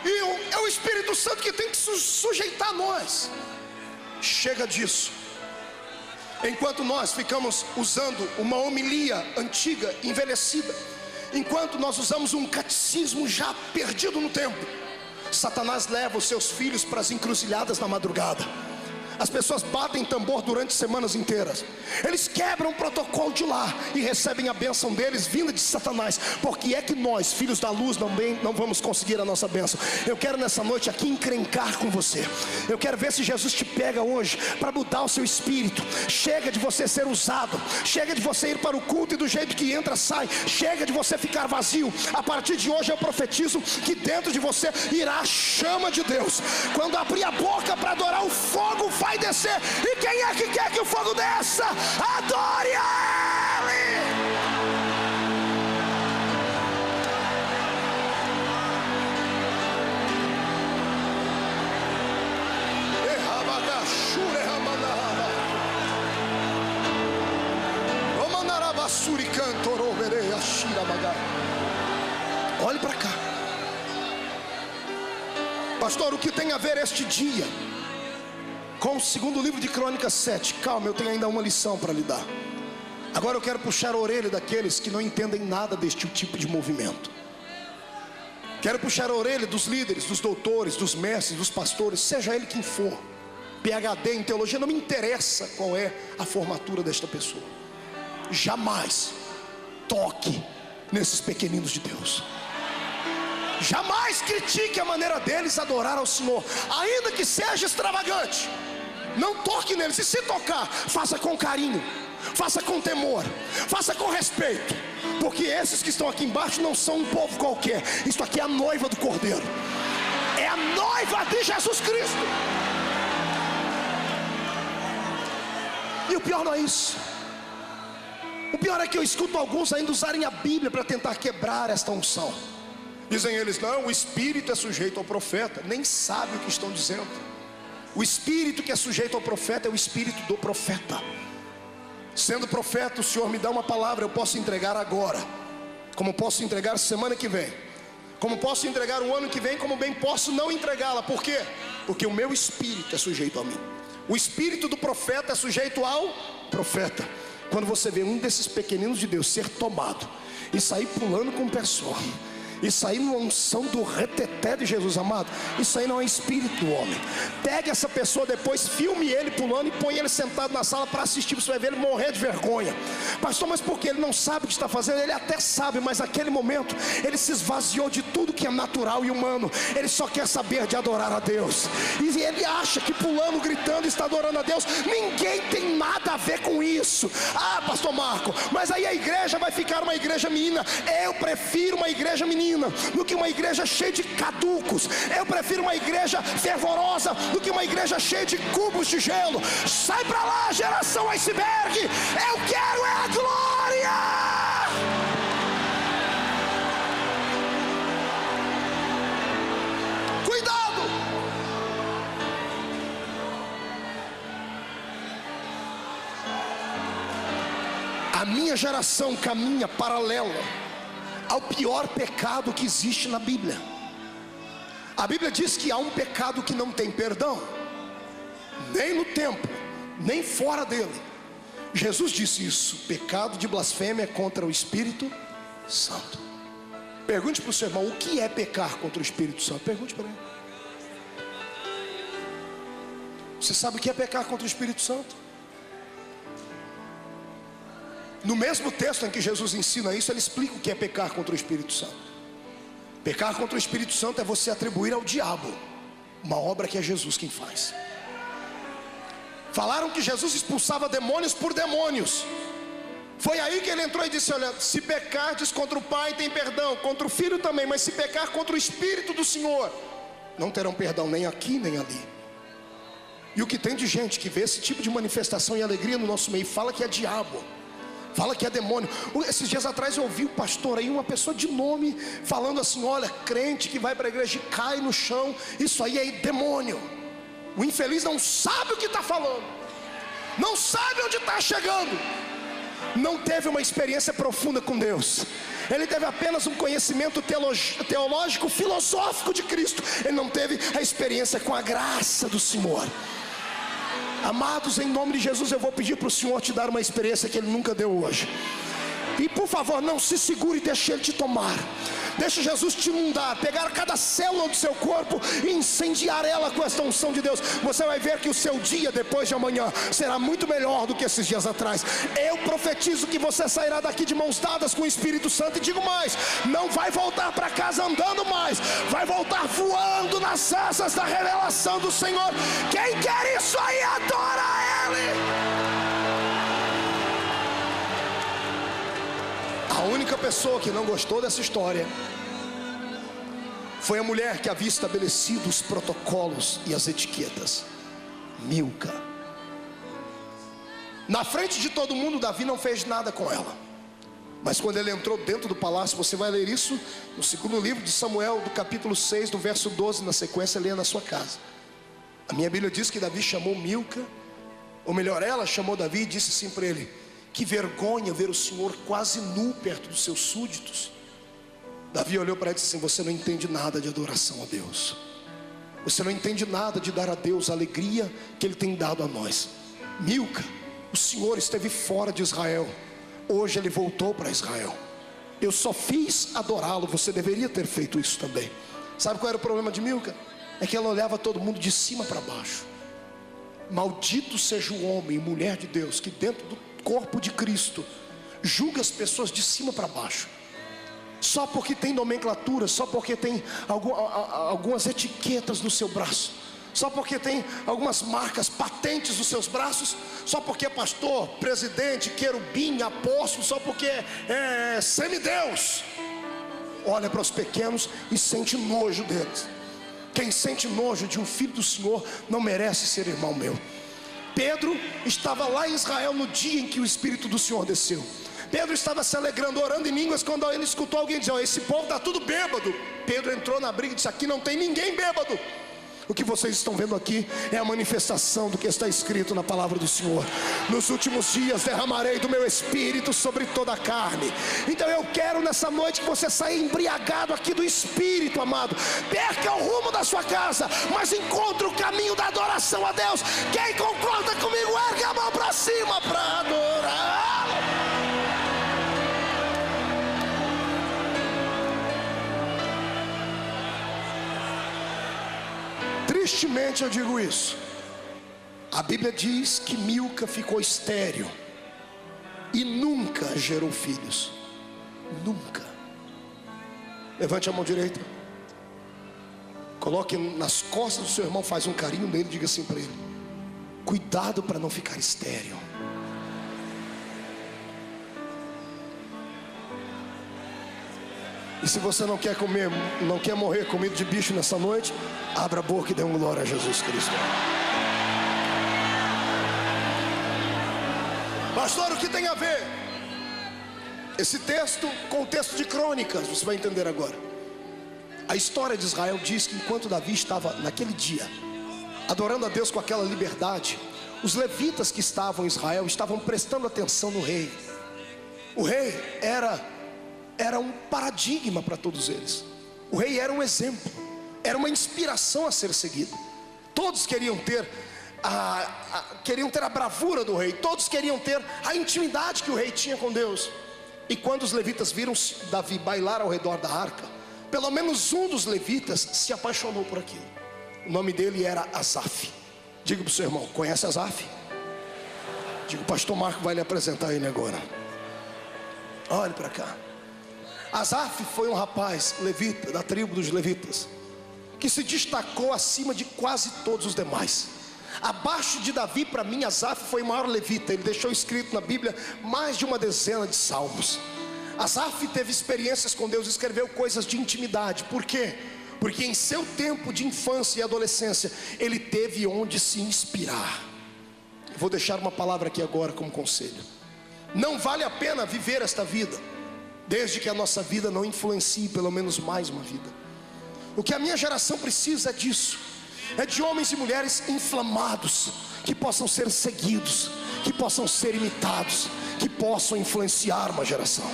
S1: e é o Espírito Santo que tem que sujeitar nós. Chega disso. Enquanto nós ficamos usando uma homilia antiga, envelhecida, enquanto nós usamos um catecismo já perdido no tempo, Satanás leva os seus filhos para as encruzilhadas na madrugada. As pessoas batem tambor durante semanas inteiras. Eles quebram o protocolo de lá e recebem a bênção deles vinda de Satanás. Porque é que nós, filhos da luz, não vamos conseguir a nossa bênção. Eu quero nessa noite aqui encrencar com você. Eu quero ver se Jesus te pega hoje para mudar o seu espírito. Chega de você ser usado. Chega de você ir para o culto e do jeito que entra, sai. Chega de você ficar vazio. A partir de hoje eu profetizo que dentro de você irá a chama de Deus. Quando abrir a boca para adorar, o fogo vai descer. E quem é que quer que o fogo desça? Adore a Ele. Olhe para cá, pastor. O que tem a ver este dia com o segundo livro de Crônicas 7? Calma, eu tenho ainda uma lição para lhe dar. Agora eu quero puxar a orelha daqueles que não entendem nada deste tipo de movimento. Quero puxar a orelha dos líderes, dos doutores, dos mestres, dos pastores, seja ele quem for, PhD em teologia, não me interessa qual é a formatura desta pessoa. Jamais toque nesses pequeninos de Deus. Jamais critique a maneira deles adorar ao Senhor, ainda que seja extravagante. Não toque neles, e se tocar, faça com carinho, faça com temor, faça com respeito, porque esses que estão aqui embaixo não são um povo qualquer. Isto aqui é a noiva do Cordeiro, é a noiva de Jesus Cristo. E o pior não é isso. O pior é que eu escuto alguns ainda usarem a Bíblia para tentar quebrar esta unção. Dizem eles: não, o espírito é sujeito ao profeta. Nem sabe o que estão dizendo. O espírito que é sujeito ao profeta é o espírito do profeta. Sendo profeta, o Senhor me dá uma palavra, eu posso entregar agora, como posso entregar semana que vem, como posso entregar o ano que vem, como bem posso não entregá-la. Por quê? Porque o meu espírito é sujeito a mim. O espírito do profeta é sujeito ao profeta. Quando você vê um desses pequeninos de Deus ser tomado e sair pulando com pessoa, isso aí não é unção do reteté de Jesus, amado. Isso aí não é espírito do homem. Pegue essa pessoa depois, filme ele pulando e põe ele sentado na sala para assistir. Você vai ver ele morrer de vergonha. Pastor, mas por que? Ele não sabe o que está fazendo. Ele até sabe, mas naquele momento ele se esvaziou de tudo que é natural e humano. Ele só quer saber de adorar a Deus. E ele acha que pulando, gritando, está adorando a Deus. Ninguém tem nada a ver com isso. Ah, pastor Marco, mas aí a igreja vai ficar uma igreja menina. Eu prefiro uma igreja menina do que uma igreja cheia de caducos. Eu prefiro uma igreja fervorosa do que uma igreja cheia de cubos de gelo. Sai pra lá, geração iceberg. Eu quero é a glória. Cuidado. A minha geração caminha paralela ao pior pecado que existe na Bíblia. A Bíblia diz que há um pecado que não tem perdão, nem no templo, nem fora dele. Jesus disse isso: pecado de blasfêmia contra o Espírito Santo. Pergunte para o seu irmão: o que é pecar contra o Espírito Santo? Pergunte para ele. Você sabe o que é pecar contra o Espírito Santo? No mesmo texto em que Jesus ensina isso, ele explica o que é pecar contra o Espírito Santo. Pecar contra o Espírito Santo é você atribuir ao diabo uma obra que é Jesus quem faz. Falaram que Jesus expulsava demônios por demônios. Foi aí que ele entrou e disse: olha, se pecardes contra o Pai tem perdão, contra o Filho também, mas se pecar contra o Espírito do Senhor, não terão perdão nem aqui nem ali. E o que tem de gente que vê esse tipo de manifestação e alegria no nosso meio, fala que é diabo, fala que é demônio. Esses dias atrás eu ouvi o pastor aí, uma pessoa de nome, falando assim: olha, crente que vai para a igreja e cai no chão, isso aí é demônio. O infeliz não sabe o que está falando, não sabe onde está chegando, não teve uma experiência profunda com Deus. Ele teve apenas um conhecimento teológico, filosófico de Cristo. Ele não teve a experiência com a graça do Senhor. Amados, em nome de Jesus, eu vou pedir para o Senhor te dar uma experiência que Ele nunca deu hoje. E por favor, não se segure e deixe Ele te tomar. Deixa Jesus te inundar, pegar cada célula do seu corpo e incendiar ela com esta unção de Deus. Você vai ver que o seu dia depois de amanhã será muito melhor do que esses dias atrás. Eu profetizo que você sairá daqui de mãos dadas com o Espírito Santo. E digo mais, não vai voltar para casa andando mais, vai voltar voando nas asas da revelação do Senhor. Quem quer isso aí, adora Ele. A única pessoa que não gostou dessa história foi a mulher que havia estabelecido os protocolos e as etiquetas, Milca. Na frente de todo mundo, Davi não fez nada com ela. Mas quando ele entrou dentro do palácio, você vai ler isso no segundo livro de Samuel, do capítulo 6, do verso 12, na sequência, leia na sua casa. A minha Bíblia diz que Davi chamou Milca, ou melhor, ela chamou Davi e disse assim para ele: que vergonha ver o Senhor quase nu perto dos seus súditos. Davi olhou para ela e disse assim: você não entende nada de adoração a Deus, você não entende nada de dar a Deus a alegria que Ele tem dado a nós. Milca, o Senhor esteve fora de Israel, hoje Ele voltou para Israel. Eu só fiz adorá-lo, você deveria ter feito isso também. Sabe qual era o problema de Milca? É que ela olhava todo mundo de cima para baixo. Maldito seja o homem e mulher de Deus que dentro do corpo de Cristo julga as pessoas de cima para baixo, só porque tem nomenclatura, só porque tem algumas etiquetas no seu braço, só porque tem algumas marcas patentes nos seus braços, só porque é pastor, presidente, querubim, apóstolo, só porque é semideus. Olha para os pequenos e sente nojo deles. Quem sente nojo de um filho do Senhor não merece ser irmão meu. Pedro estava lá em Israel no dia em que o Espírito do Senhor desceu. Pedro estava se alegrando, orando em línguas, quando ele escutou alguém dizer: esse povo está tudo bêbado. Pedro entrou na briga e disse: aqui não tem ninguém bêbado. O que vocês estão vendo aqui é a manifestação do que está escrito na palavra do Senhor: nos últimos dias derramarei do meu Espírito sobre toda a carne. Então eu quero nessa noite que você saia embriagado aqui do Espírito, amado. Perca o rumo da sua casa, mas encontre o caminho da adoração a Deus. Quem concorda comigo, ergue a mão para cima para adorá-lo. Tristemente eu digo isso. A Bíblia diz que Milca ficou estéril e nunca gerou filhos. Nunca. Levante a mão direita, coloque nas costas do seu irmão, faz um carinho nele e diga assim para ele: cuidado para não ficar estéril. E se você não quer comer, não quer morrer comido de bicho nessa noite, abra a boca e dê glória a Jesus Cristo. Pastor, o que tem a ver esse texto com o texto de Crônicas? Você vai entender agora. A história de Israel diz que enquanto Davi estava naquele dia adorando a Deus com aquela liberdade, os levitas que estavam em Israel estavam prestando atenção no rei. O rei era um paradigma para todos eles. O rei era um exemplo, era uma inspiração a ser seguida. Todos queriam ter a bravura do rei, todos queriam ter a intimidade que o rei tinha com Deus. E quando os levitas viram Davi bailar ao redor da arca, pelo menos um dos levitas se apaixonou por aquilo. O nome dele era Asaf. Diga para o seu irmão: conhece Asaf? Diga: o pastor Marco vai lhe apresentar ele agora. Olhe para cá. Asaf foi um rapaz levita, da tribo dos levitas, que se destacou acima de quase todos os demais. Abaixo de Davi, para mim, Asaf foi o maior levita. Ele deixou escrito na Bíblia mais de uma dezena de salmos. Asaf teve experiências com Deus, escreveu coisas de intimidade. Por quê? Porque em seu tempo de infância e adolescência, ele teve onde se inspirar. Eu vou deixar uma palavra aqui agora como conselho. Não vale a pena viver esta vida, desde que a nossa vida não influencie pelo menos mais uma vida. O que a minha geração precisa é disso. É de homens e mulheres inflamados, que possam ser seguidos, que possam ser imitados, que possam influenciar uma geração.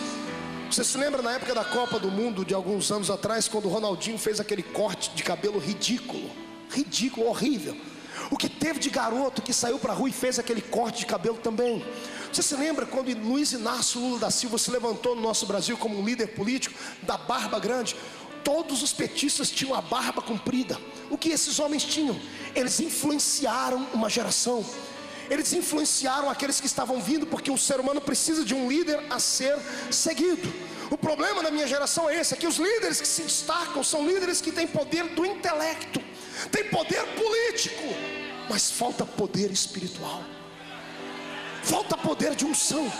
S1: Você se lembra na época da Copa do Mundo de alguns anos atrás, quando o Ronaldinho fez aquele corte de cabelo ridículo, horrível? O que teve de garoto que saiu para a rua e fez aquele corte de cabelo também? Você se lembra quando Luiz Inácio Lula da Silva se levantou no nosso Brasil como um líder político da barba grande? Todos os petistas tinham a barba comprida. O que esses homens tinham? Eles influenciaram uma geração. Eles influenciaram aqueles que estavam vindo, porque o ser humano precisa de um líder a ser seguido. O problema da minha geração é esse, é que os líderes que se destacam são líderes que têm poder do intelecto, têm poder político, mas falta poder espiritual, falta poder de unção.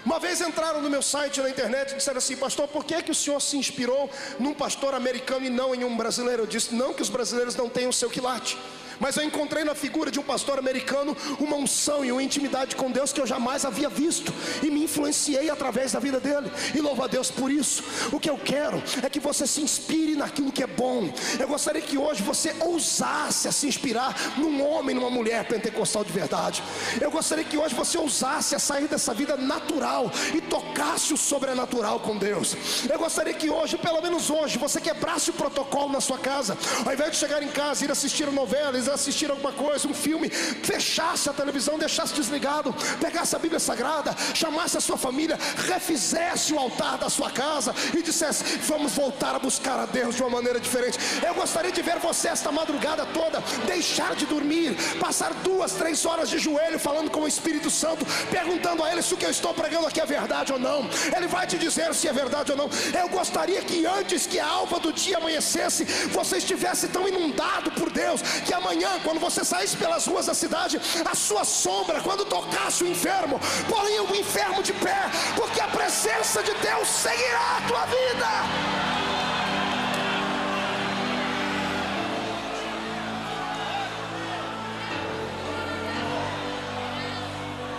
S1: Uma vez entraram no meu site na internet e disseram assim: pastor, por que o senhor se inspirou num pastor americano e não em um brasileiro? Eu disse: não que os brasileiros não tenham o seu quilate, mas eu encontrei na figura de um pastor americano uma unção e uma intimidade com Deus que eu jamais havia visto, e me influenciei através da vida dele, e louvo a Deus por isso. O que eu quero é que você se inspire naquilo que é bom. Eu gostaria que hoje você ousasse a se inspirar num homem, numa mulher pentecostal de verdade. Eu gostaria que hoje você ousasse a sair dessa vida natural e tocasse o sobrenatural com Deus. Eu gostaria que hoje, pelo menos hoje, você quebrasse o protocolo na sua casa. Ao invés de chegar em casa, ir assistir novelas, assistir alguma coisa, um filme, fechasse a televisão, deixasse desligado, pegasse a Bíblia Sagrada, chamasse a sua família, refizesse o altar da sua casa e dissesse: vamos voltar a buscar a Deus de uma maneira diferente. Eu gostaria de ver você esta madrugada toda deixar de dormir, passar 2, 3 horas de joelho falando com o Espírito Santo, perguntando a Ele se o que eu estou pregando aqui é verdade ou não. Ele vai te dizer se é verdade ou não. Eu gostaria que antes que a alva do dia amanhecesse, você estivesse tão inundado por Deus, que amanhã, quando você saísse pelas ruas da cidade, a sua sombra, quando tocasse o enfermo, poria o enfermo de pé, porque a presença de Deus seguirá a tua vida.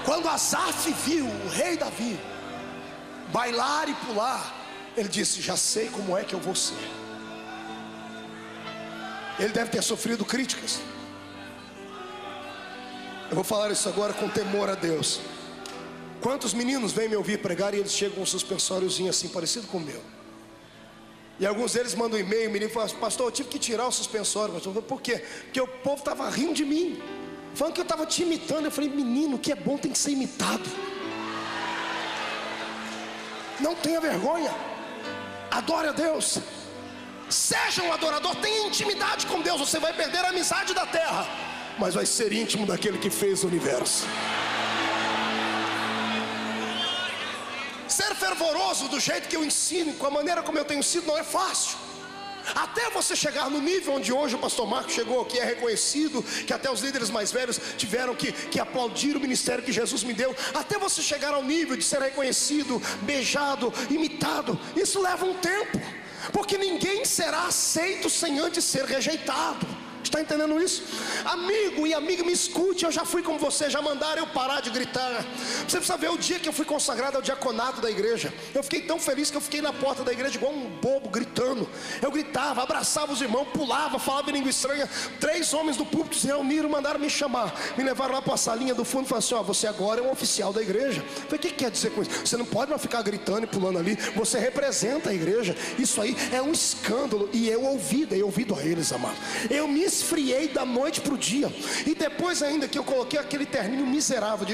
S1: Quando Asaf viu o rei Davi bailar e pular, ele disse: já sei como é que eu vou ser. Ele deve ter sofrido críticas. Eu vou falar isso agora com temor a Deus. Quantos meninos vêm me ouvir pregar e eles chegam com um suspensóriozinho assim, parecido com o meu? E alguns deles mandam um e-mail, o menino fala: pastor, eu tive que tirar o suspensório. Pastor, por quê? Porque o povo estava rindo de mim, falando que eu estava te imitando. Eu falei: menino, o que é bom tem que ser imitado. Não tenha vergonha, adore a Deus, seja um adorador, tenha intimidade com Deus. Você vai perder a amizade da terra, mas vai ser íntimo daquele que fez o universo. Ser fervoroso do jeito que eu ensino, com a maneira como eu tenho sido, não é fácil. Até você chegar no nível onde hoje o pastor Marcos chegou, que é reconhecido, que até os líderes mais velhos tiveram que aplaudir o ministério que Jesus me deu. Até você chegar ao nível de ser reconhecido, beijado, imitado, isso leva um tempo, porque ninguém será aceito sem antes ser rejeitado. Está entendendo isso? Amigo e amiga, me escute. Eu já fui como você, já mandaram eu parar de gritar. Você precisa ver o dia que eu fui consagrado ao diaconato da igreja. Eu fiquei tão feliz que eu fiquei na porta da igreja igual um bobo, gritando. Eu gritava, abraçava os irmãos, pulava, falava em língua estranha. 3 homens do púlpito se reuniram, mandaram me chamar, me levaram lá para a salinha do fundo e falaram assim: ó, você agora é um oficial da igreja. Eu falei: o que quer dizer com isso? Você não pode mais ficar gritando e pulando ali, você representa a igreja. Isso aí é um escândalo. E eu ouvi, dei ouvido a eles, amado. Eu me esfriei da noite para o dia. E depois ainda que eu coloquei aquele terninho miserável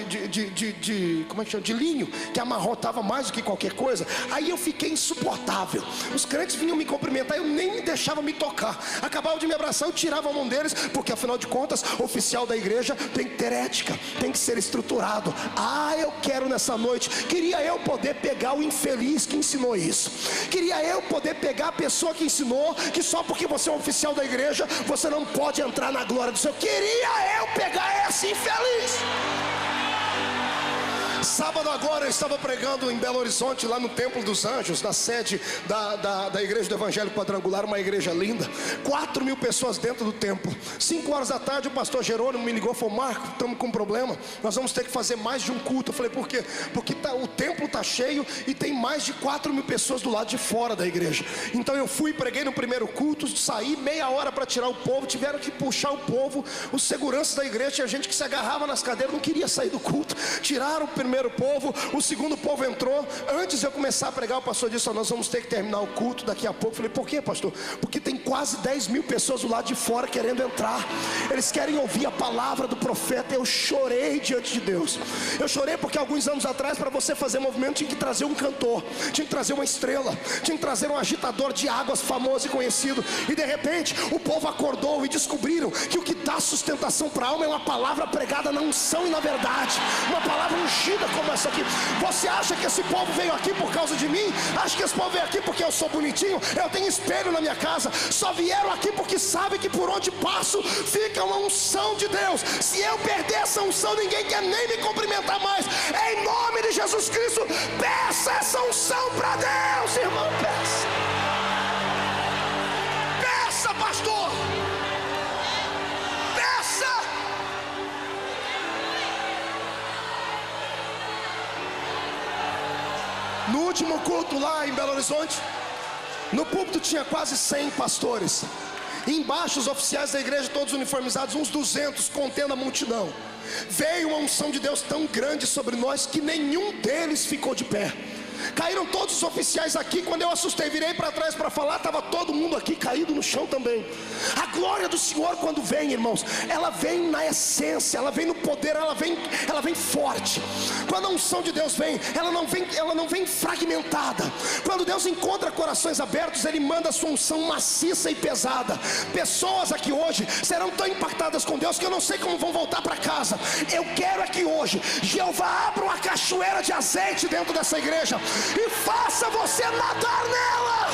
S1: como é que chama? De linho, que amarrotava mais do que qualquer coisa. Aí eu fiquei insuportável. Os crentes vinham me cumprimentar, eu nem me deixava me tocar. Acabavam de me abraçar, eu tirava a mão deles, porque afinal de contas, oficial da igreja tem que ter ética, tem que ser estruturado. Eu quero nessa noite, queria eu poder pegar o infeliz que ensinou isso. Queria eu poder pegar a pessoa que ensinou que só porque você é um oficial da igreja, você não pode entrar na glória do Senhor. Queria eu pegar esse infeliz. Sábado agora eu estava pregando em Belo Horizonte, lá no Templo dos Anjos, na sede da Igreja do Evangelho Quadrangular, uma igreja linda. 4.000 pessoas dentro do templo. 5 horas da tarde o pastor Jerônimo me ligou e falou: Marco, estamos com um problema, nós vamos ter que fazer mais de um culto. Eu falei: por quê? Porque o templo está cheio e tem mais de 4.000 pessoas do lado de fora da igreja. Então eu fui, preguei no primeiro culto, saí meia hora para tirar o povo, tiveram que puxar o povo, os seguranças da igreja, tinha gente que se agarrava nas cadeiras, não queria sair do culto. Tiraram o primeiro povo, o segundo povo entrou. Antes de eu começar a pregar, o pastor disse: nós vamos ter que terminar o culto daqui a pouco. Eu falei: por quê, pastor? Porque tem quase 10.000 pessoas do lado de fora querendo entrar, eles querem ouvir a palavra do profeta. Eu chorei diante de Deus. Eu chorei porque alguns anos atrás, para você fazer movimento, tinha que trazer um cantor, tinha que trazer uma estrela, tinha que trazer um agitador de águas famoso e conhecido. E de repente o povo acordou e descobriram que o que dá sustentação para a alma é uma palavra pregada na unção e na verdade, uma palavra ungida como essa aqui. Você acha que esse povo veio aqui por causa de mim? Acha que esse povo veio aqui porque eu sou bonitinho? Eu tenho espelho na minha casa. Só vieram aqui porque sabem que por onde passo fica uma unção de Deus. Se eu perder essa unção, ninguém quer nem me cumprimentar mais. Em nome de Jesus Cristo, peça essa unção para Deus, irmão. Peça, pastor. Peça. No último culto lá em Belo Horizonte, no púlpito tinha quase 100 pastores. E embaixo os oficiais da igreja, todos uniformizados, uns 200, contendo a multidão. Veio uma unção de Deus tão grande sobre nós que nenhum deles ficou de pé. Caíram todos os oficiais aqui. Quando eu assustei, virei para trás para falar, estava todo mundo aqui caído no chão também. A glória do Senhor, quando vem, irmãos, ela vem na essência, ela vem no poder, ela vem forte. Quando a unção de Deus vem, ela não vem fragmentada. Quando Deus encontra corações abertos, Ele manda a sua unção maciça e pesada. Pessoas aqui hoje serão tão impactadas com Deus que eu não sei como vão voltar para casa. Eu quero aqui hoje, Jeová abra uma cachoeira de azeite dentro dessa igreja e faça você nadar nela.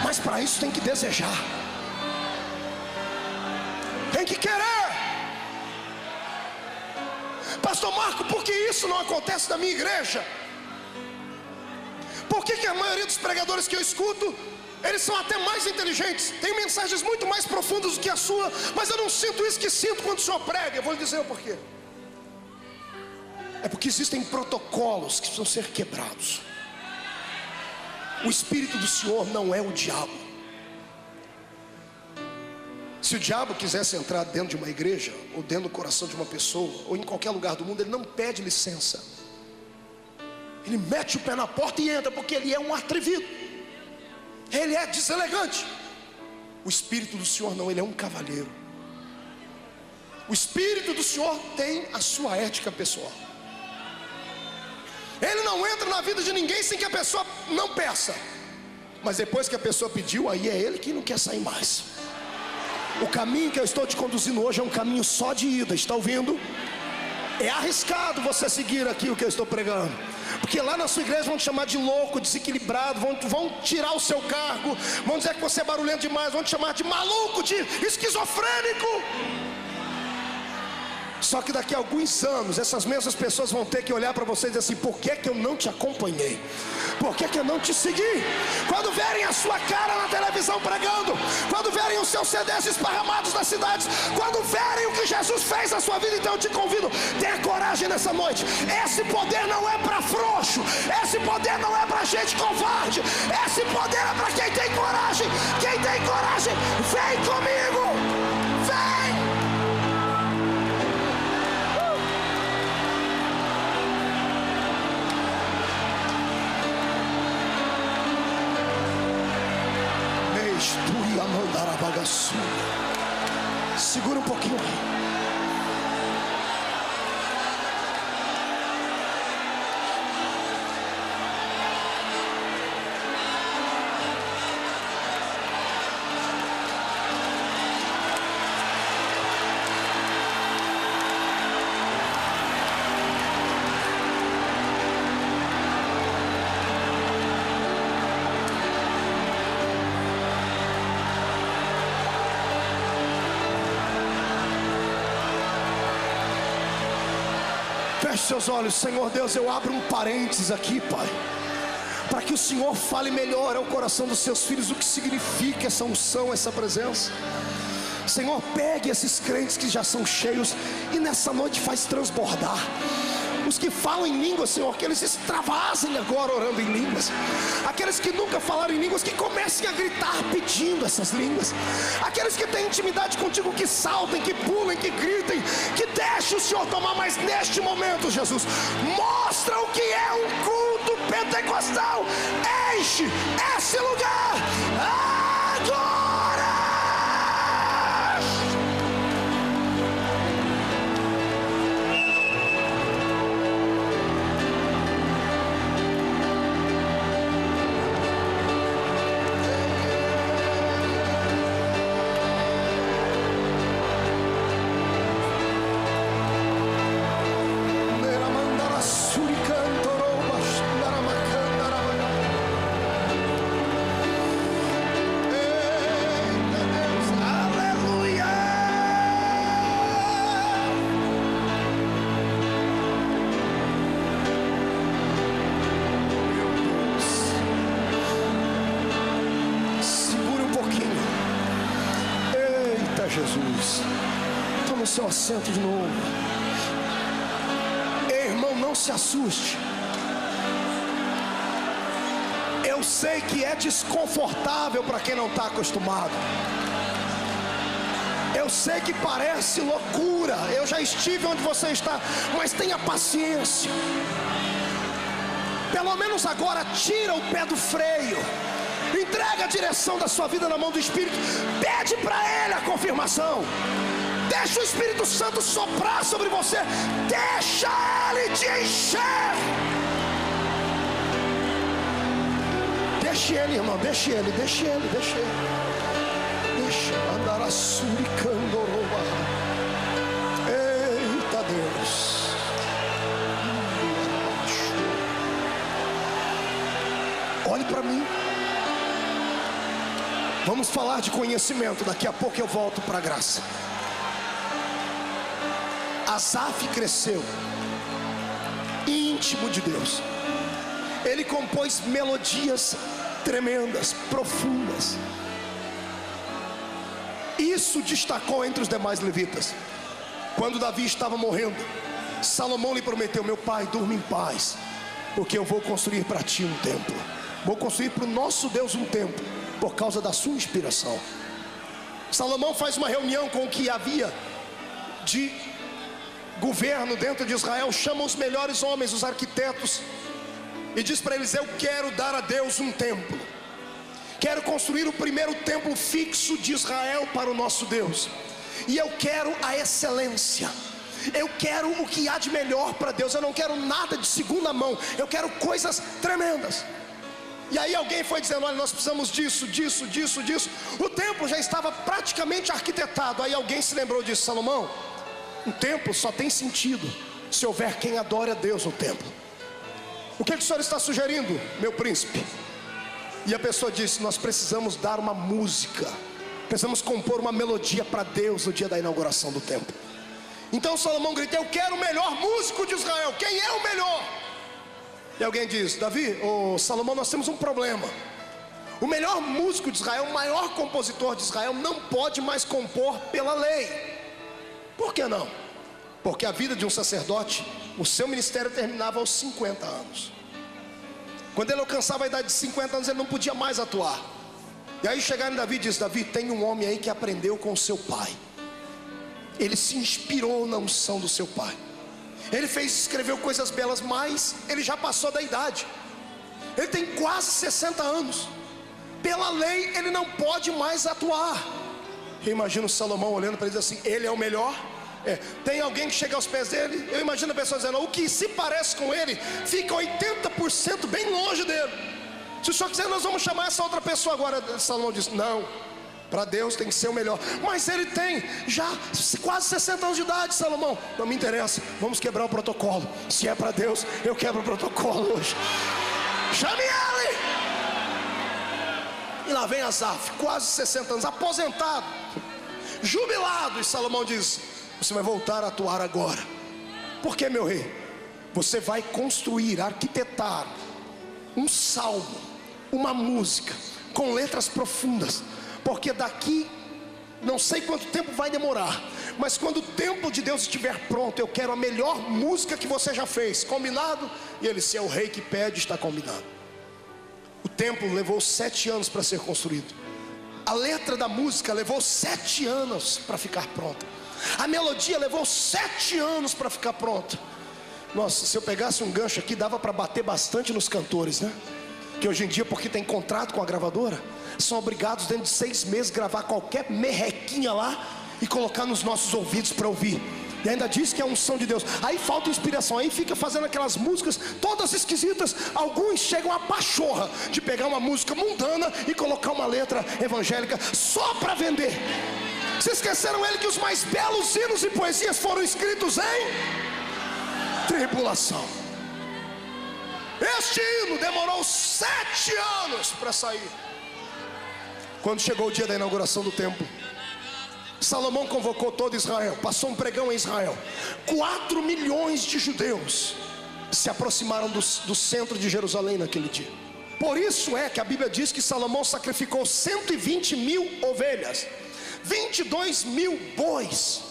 S1: Mas para isso tem que desejar, tem que querer. Pastor Marco, por que isso não acontece na minha igreja? Por que a maioria dos pregadores que eu escuto, eles são até mais inteligentes, têm mensagens muito mais profundas do que a sua, mas eu não sinto isso que sinto quando o senhor prega? Eu vou lhe dizer o porquê. É porque existem protocolos que precisam ser quebrados. O Espírito do Senhor não é o diabo. Se o diabo quisesse entrar dentro de uma igreja, ou dentro do coração de uma pessoa, ou em qualquer lugar do mundo, ele não pede licença. Ele mete o pé na porta e entra, porque ele é um atrevido, ele é deselegante. O Espírito do Senhor não, ele é um cavalheiro. O Espírito do Senhor tem a sua ética pessoal. Ele não entra na vida de ninguém sem que a pessoa não peça. Mas depois que a pessoa pediu, aí é ele que não quer sair mais. O caminho que eu estou te conduzindo hoje é um caminho só de ida, está ouvindo? É arriscado você seguir aqui o que eu estou pregando, porque lá na sua igreja vão te chamar de louco, desequilibrado, vão tirar o seu cargo, vão dizer que você é barulhento demais, vão te chamar de maluco, de esquizofrênico. Só que daqui a alguns anos, essas mesmas pessoas vão ter que olhar para você e dizer assim: por que eu não te acompanhei? Por que eu não te segui? Quando verem a sua cara na televisão pregando, quando verem os seus CDs esparramados nas cidades, quando verem o que Jesus fez na sua vida, então eu te convido, tenha coragem nessa noite. Esse poder não é para frouxo, esse poder não é para gente covarde, esse poder é para quem tem coragem. Quem tem coragem, vem comigo, vem. Segura um pouquinho aí. Feche seus olhos. Senhor Deus, eu abro um parênteses aqui, Pai, para que o Senhor fale melhor ao coração dos seus filhos o que significa essa unção, essa presença. Senhor, pegue esses crentes que já são cheios e nessa noite faz transbordar. Os que falam em línguas, Senhor, que eles extravasem agora orando em línguas. Aqueles que nunca falaram em línguas, que comecem a gritar pedindo essas línguas. Aqueles que têm intimidade contigo, que saltem, que pulem, que gritem, que deixem o Senhor tomar. Mas neste momento, Jesus, mostra o que é um culto pentecostal. Enche esse lugar agora. Jesus, toma o seu assento de novo. Ei, irmão, não se assuste. Eu sei que é desconfortável para quem não está acostumado. Eu sei que parece loucura. Eu já estive onde você está, mas tenha paciência. Pelo menos agora tira o pé do freio. Entrega a direção da sua vida na mão do Espírito. Pede para Ele a confirmação. Deixa o Espírito Santo soprar sobre você. Deixa Ele te encher. Deixa Ele, irmão, deixa Ele, deixa Ele, deixa Ele. Deixa andar a suricandoroba. Eita Deus. Olhe para mim. Vamos falar de conhecimento. Daqui a pouco eu volto para a graça. Asaf cresceu íntimo de Deus. Ele compôs melodias tremendas, profundas. Isso destacou entre os demais levitas. Quando Davi estava morrendo, Salomão lhe prometeu: meu pai, durma em paz, porque eu vou construir para ti um templo. Vou construir para o nosso Deus um templo, por causa da sua inspiração. Salomão faz uma reunião com o que havia de governo dentro de Israel, chama os melhores homens, os arquitetos, e diz para eles: eu quero dar a Deus um templo. Quero construir o primeiro templo fixo de Israel para o nosso Deus. E eu quero a excelência. Eu quero o que há de melhor para Deus. Eu não quero nada de segunda mão. Eu quero coisas tremendas. E aí alguém foi dizendo: olha, nós precisamos disso. O templo já estava praticamente arquitetado. Aí alguém se lembrou disso: Salomão, um templo só tem sentido se houver quem adore a Deus no templo. O que o senhor está sugerindo, meu príncipe? E a pessoa disse: nós precisamos dar uma música, precisamos compor uma melodia para Deus no dia da inauguração do templo. Então Salomão grita: eu quero o melhor músico de Israel. Quem é o melhor? E alguém diz: Davi, Salomão, nós temos um problema. O melhor músico de Israel, o maior compositor de Israel, não pode mais compor pela lei. Por que não? Porque a vida de um sacerdote, o seu ministério terminava aos 50 anos. Quando ele alcançava a idade de 50 anos, ele não podia mais atuar. E aí chegaram em Davi e disse: Davi, tem um homem aí que aprendeu com o seu pai. Ele se inspirou na unção do seu pai. Ele escreveu coisas belas, mas ele já passou da idade. Ele tem quase 60 anos. Pela lei ele não pode mais atuar. Eu imagino Salomão olhando para ele e diz assim: ele é o melhor. Tem alguém que chega aos pés dele, eu imagino a pessoa dizendo: o que se parece com ele fica 80% bem longe dele. Se o senhor quiser, nós vamos chamar essa outra pessoa agora. Salomão diz: não, para Deus tem que ser o melhor. Mas ele tem já quase 60 anos de idade, Salomão. Não me interessa, vamos quebrar o protocolo. Se é para Deus, eu quebro o protocolo hoje. Chame ele. E lá vem Asaf, quase 60 anos, aposentado, jubilado. E Salomão diz: você vai voltar a atuar agora. Por que, meu rei? Você vai construir, arquitetar um salmo, uma música com letras profundas. Porque daqui, não sei quanto tempo vai demorar, mas quando o tempo de Deus estiver pronto, eu quero a melhor música que você já fez. Combinado? E ele: se é o rei que pede, está combinado. O templo levou 7 anos para ser construído. A letra da música levou 7 anos para ficar pronta. A melodia levou 7 anos para ficar pronta. Nossa, se eu pegasse um gancho aqui, dava para bater bastante nos cantores, né? Que hoje em dia, porque tem contrato com a gravadora, são obrigados dentro de 6 meses gravar qualquer merrequinha lá e colocar nos nossos ouvidos para ouvir. E ainda diz que é a unção de Deus. Aí falta inspiração, aí fica fazendo aquelas músicas todas esquisitas. Alguns chegam a pachorra de pegar uma música mundana e colocar uma letra evangélica só para vender. Se esqueceram ele que os mais belos hinos e poesias foram escritos em tribulação. Este hino demorou 7 anos para sair. Quando chegou o dia da inauguração do templo, Salomão convocou todo Israel, passou um pregão em Israel. 4 milhões de judeus se aproximaram do centro de Jerusalém naquele dia. Por isso é que a Bíblia diz que Salomão sacrificou 120 mil ovelhas, 22 mil bois.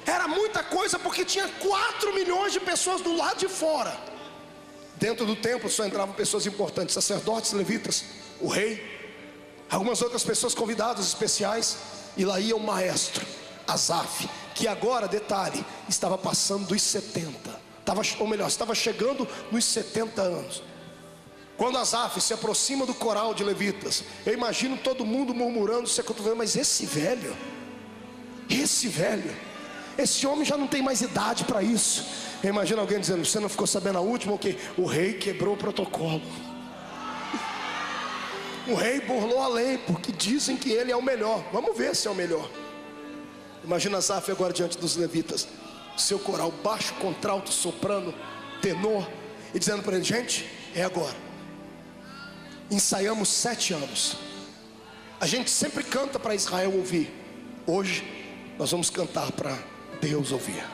S1: Era muita coisa, porque tinha 4 milhões de pessoas do lado de fora. Dentro do templo só entravam pessoas importantes: sacerdotes, levitas, o rei, algumas outras pessoas convidadas especiais. E lá ia o maestro Asaf, que agora, detalhe, estava passando dos 70, estava chegando nos 70 anos. Quando Asaf se aproxima do coral de levitas, eu imagino todo mundo murmurando, se cotovelo: mas esse velho, esse homem já não tem mais idade para isso. Eu imagino alguém dizendo: você não ficou sabendo a última? O que? O rei quebrou o protocolo. O rei burlou a lei, porque dizem que ele é o melhor. Vamos ver se é o melhor. Imagina Asaf agora diante dos levitas, seu coral baixo, contralto, soprano, tenor, e dizendo para ele: gente, é agora. Ensaiamos 7 anos. A gente sempre canta para Israel ouvir. Hoje nós vamos cantar para Deus ouvir.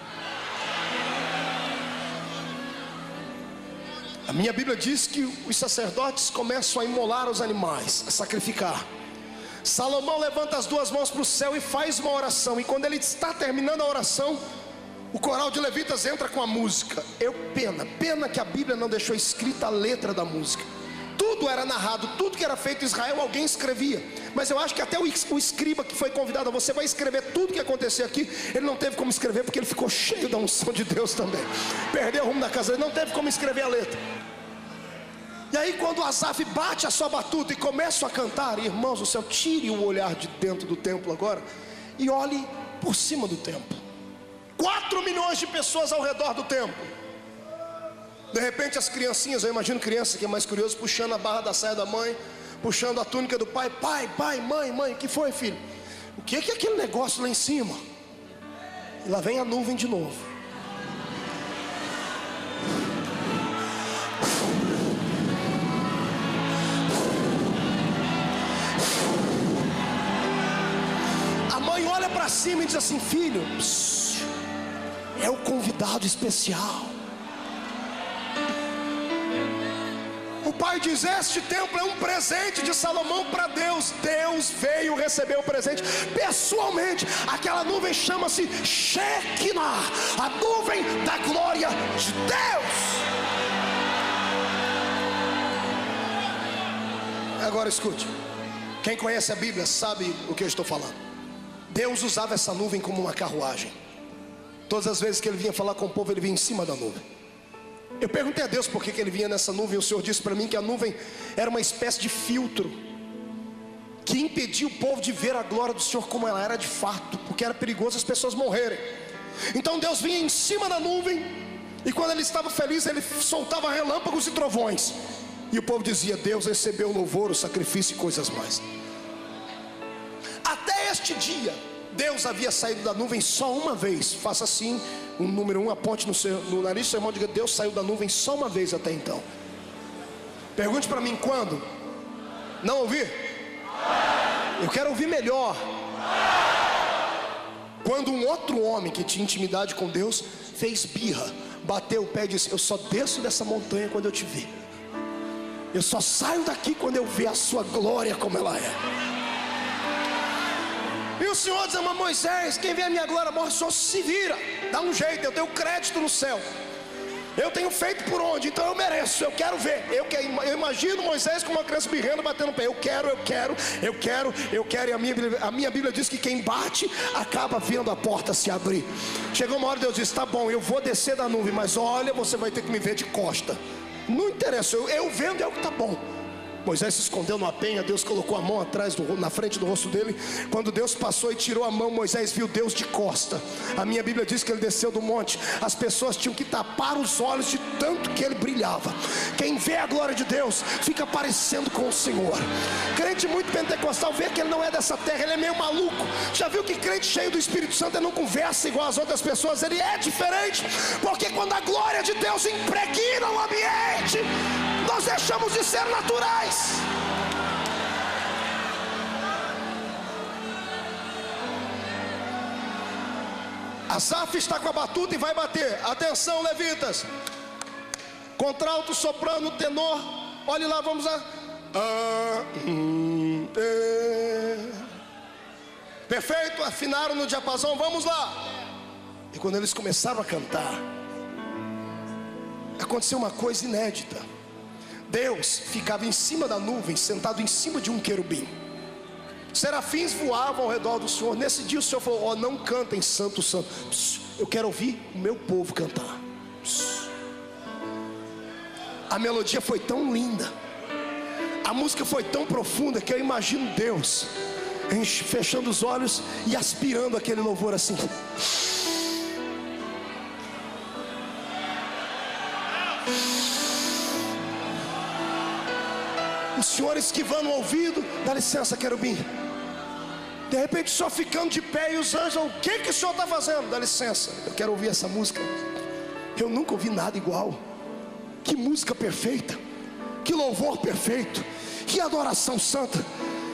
S1: A minha Bíblia diz que os sacerdotes começam a imolar os animais, a sacrificar. Salomão levanta as 2 mãos para o céu e faz uma oração. E quando ele está terminando a oração, o coral de levitas entra com a música. Pena que a Bíblia não deixou escrita a letra da música. Tudo era narrado, tudo que era feito em Israel alguém escrevia. Mas eu acho que até o escriba que foi convidado: você vai escrever tudo que acontecer aqui. Ele não teve como escrever, porque ele ficou cheio da unção de Deus também. Perdeu o rumo da casa, ele não teve como escrever a letra. E aí quando Asaf bate a sua batuta e começa a cantar, irmãos do céu, tire o olhar de dentro do templo agora e olhe por cima do templo. 4 milhões de pessoas ao redor do templo. De repente as criancinhas, eu imagino criança que é mais curioso, puxando a barra da saia da mãe, puxando a túnica do pai: pai, mãe, o que foi, filho? O que é aquele negócio lá em cima? E lá vem a nuvem de novo. A mãe olha para cima e diz assim: filho, é o convidado especial. O pai diz: este templo é um presente de Salomão para Deus. Deus veio receber o presente pessoalmente. Aquela nuvem chama-se Shekinah, a nuvem da glória de Deus. Agora escute, quem conhece a Bíblia sabe o que eu estou falando. Deus usava essa nuvem como uma carruagem. Todas as vezes que ele vinha falar com o povo, ele vinha em cima da nuvem. Eu perguntei a Deus por que ele vinha nessa nuvem. O Senhor disse para mim que a nuvem era uma espécie de filtro. que impedia o povo de ver a glória do Senhor como ela era de fato, porque era perigoso as pessoas morrerem. Então Deus vinha em cima da nuvem, e quando ele estava feliz, ele soltava relâmpagos e trovões, e o povo dizia: Deus recebeu o louvor, o sacrifício e coisas mais. Até este dia, Deus havia saído da nuvem só uma vez. Faça assim, o número 1, aponte no nariz do seu irmão, diga: Deus saiu da nuvem só uma vez até então. Pergunte para mim quando. Não ouvi? Eu quero ouvir melhor. Quando um outro homem que tinha intimidade com Deus fez birra, bateu o pé e disse: eu só desço dessa montanha quando eu te ver. Eu só saio daqui quando eu ver a sua glória como ela é. E o Senhor diz: mas Moisés, quem vê a minha glória morre. Só se vira, dá um jeito, eu tenho crédito no céu. Eu tenho feito por onde, então eu mereço, eu quero ver. Eu imagino Moisés com uma criança birrando, batendo o pé. Eu quero. E a minha Bíblia diz que quem bate acaba vendo a porta se abrir. Chegou uma hora, Deus disse: tá bom, eu vou descer da nuvem, mas olha, você vai ter que me ver de costa. Não interessa, eu vendo é o que tá bom. Moisés se escondeu numa penha, Deus colocou a mão atrás na frente do rosto dele. Quando Deus passou e tirou a mão, Moisés viu Deus de costa. A minha Bíblia diz que ele desceu do monte. As pessoas tinham que tapar os olhos de tanto que ele brilhava. Quem vê a glória de Deus fica parecendo com o Senhor. Crente muito pentecostal vê que ele não é dessa terra, ele é meio maluco. Já viu que crente cheio do Espírito Santo ele não conversa igual as outras pessoas? Ele é diferente, porque quando a glória de Deus impregna o ambiente, nós deixamos de ser naturais. Asaf está com a batuta e vai bater. Atenção, levitas. Contralto, soprano, tenor. Olhe lá, vamos lá. Perfeito, afinaram no diapasão, vamos lá. E quando eles começaram a cantar, aconteceu uma coisa inédita. Deus ficava em cima da nuvem, sentado em cima de um querubim. Serafins voavam ao redor do Senhor. Nesse dia o Senhor falou: ó, não cantem santo, santo. Eu quero ouvir o meu povo cantar. A melodia foi tão linda, a música foi tão profunda, que eu imagino Deus fechando os olhos e aspirando aquele louvor assim. O Senhor esquivando o ouvido: dá licença, querubim. De repente só ficando de pé, e os anjos: o que o Senhor está fazendo? Dá licença, eu quero ouvir essa música. Eu nunca ouvi nada igual. Que música perfeita, que louvor perfeito, que adoração santa.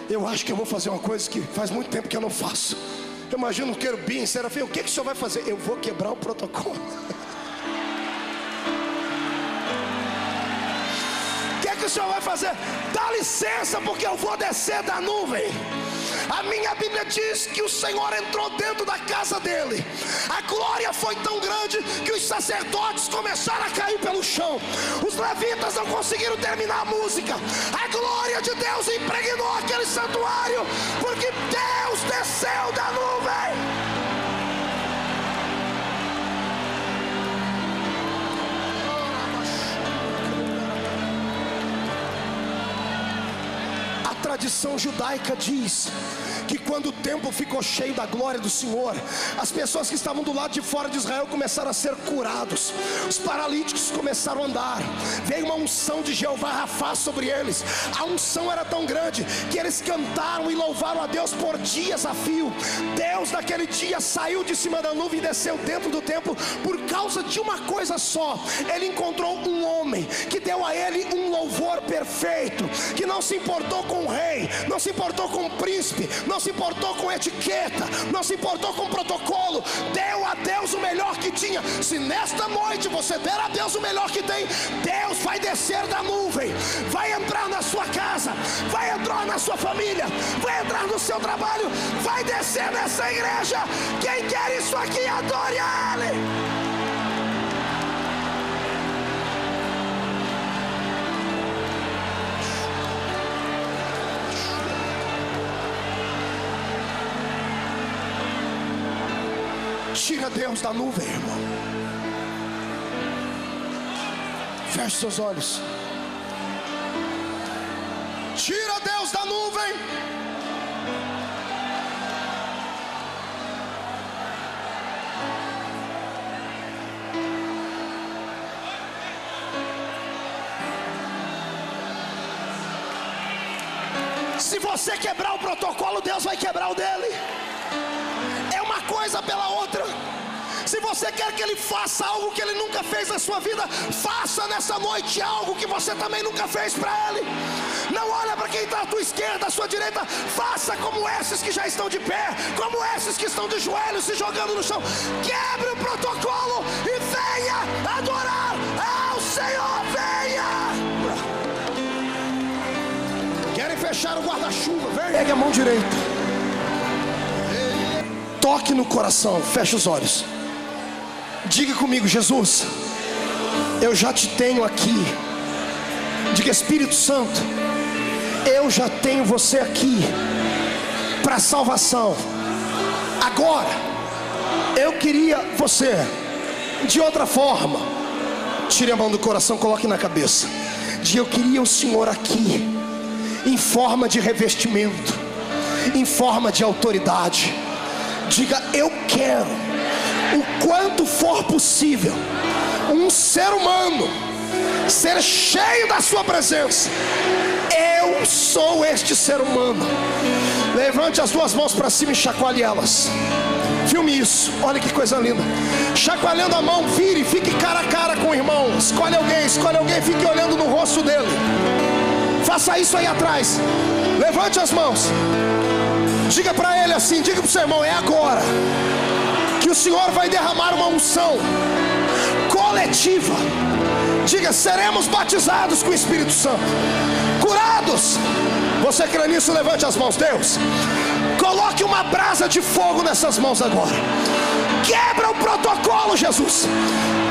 S1: Eu acho que eu vou fazer uma coisa que faz muito tempo que eu não faço. Eu imagino o querubim, serafim: o que o Senhor vai fazer? Eu vou quebrar o protocolo. O que o Senhor vai fazer? Dá licença, porque eu vou descer da nuvem. A minha Bíblia diz que o Senhor entrou dentro da casa dele. A glória foi tão grande que os sacerdotes começaram a cair pelo chão. Os levitas não conseguiram terminar a música. A glória de Deus impregnou aquele santuário, porque Deus desceu da nuvem. A tradição judaica diz que quando o templo ficou cheio da glória do Senhor, as pessoas que estavam do lado de fora de Israel começaram a ser curados, os paralíticos começaram a andar, veio uma unção de Jeová Rafá sobre eles. A unção era tão grande que eles cantaram e louvaram a Deus por dias a fio. Deus naquele dia saiu de cima da nuvem e desceu dentro do templo por causa de uma coisa só. Ele encontrou um homem que deu a ele um louvor perfeito, que não se importou com o rei, não se importou com o príncipe, não se importou com etiqueta, não se importou com protocolo. Deu a Deus o melhor que tinha. Se nesta noite você der a Deus o melhor que tem, Deus vai descer da nuvem, vai entrar na sua casa, vai entrar na sua família, vai entrar no seu trabalho, vai descer nessa igreja. Quem quer isso aqui, adore a Ele. Tira Deus da nuvem, irmão. Feche seus olhos. Tira Deus da nuvem. Se você quebrar o protocolo, Deus vai quebrar o dele. É uma coisa pela outra. Se você quer que Ele faça algo que Ele nunca fez na sua vida, faça nessa noite algo que você também nunca fez para Ele. Não olha para quem está à tua esquerda, à sua direita. Faça como esses que já estão de pé, como esses que estão de joelhos, se jogando no chão. Quebre o protocolo e venha adorar ao Senhor. Venha. Querem fechar o guarda-chuva? Vem. Pegue a mão direita. Toque no coração. Feche os olhos. Diga comigo: Jesus, eu já te tenho aqui. Diga: Espírito Santo, eu já tenho você aqui para salvação. Agora eu queria você de outra forma. Tire a mão do coração, coloque na cabeça. Diga: eu queria o Senhor aqui em forma de revestimento, em forma de autoridade. Diga: eu quero, o quanto for possível, um ser humano ser cheio da sua presença. Eu sou este ser humano. Levante as duas mãos para cima e chacoalhe elas. Filme isso, olha que coisa linda. Chacoalhando a mão, vire, fique cara a cara com o irmão. Escolhe alguém, fique olhando no rosto dele. Faça isso aí atrás. Levante as mãos. Diga para ele assim, diga para o seu irmão: é agora que o Senhor vai derramar uma unção coletiva. Diga: seremos batizados com o Espírito Santo, curados. Você crê nisso? Levante as mãos. Deus, coloque uma brasa de fogo nessas mãos agora. Quebra o protocolo, Jesus,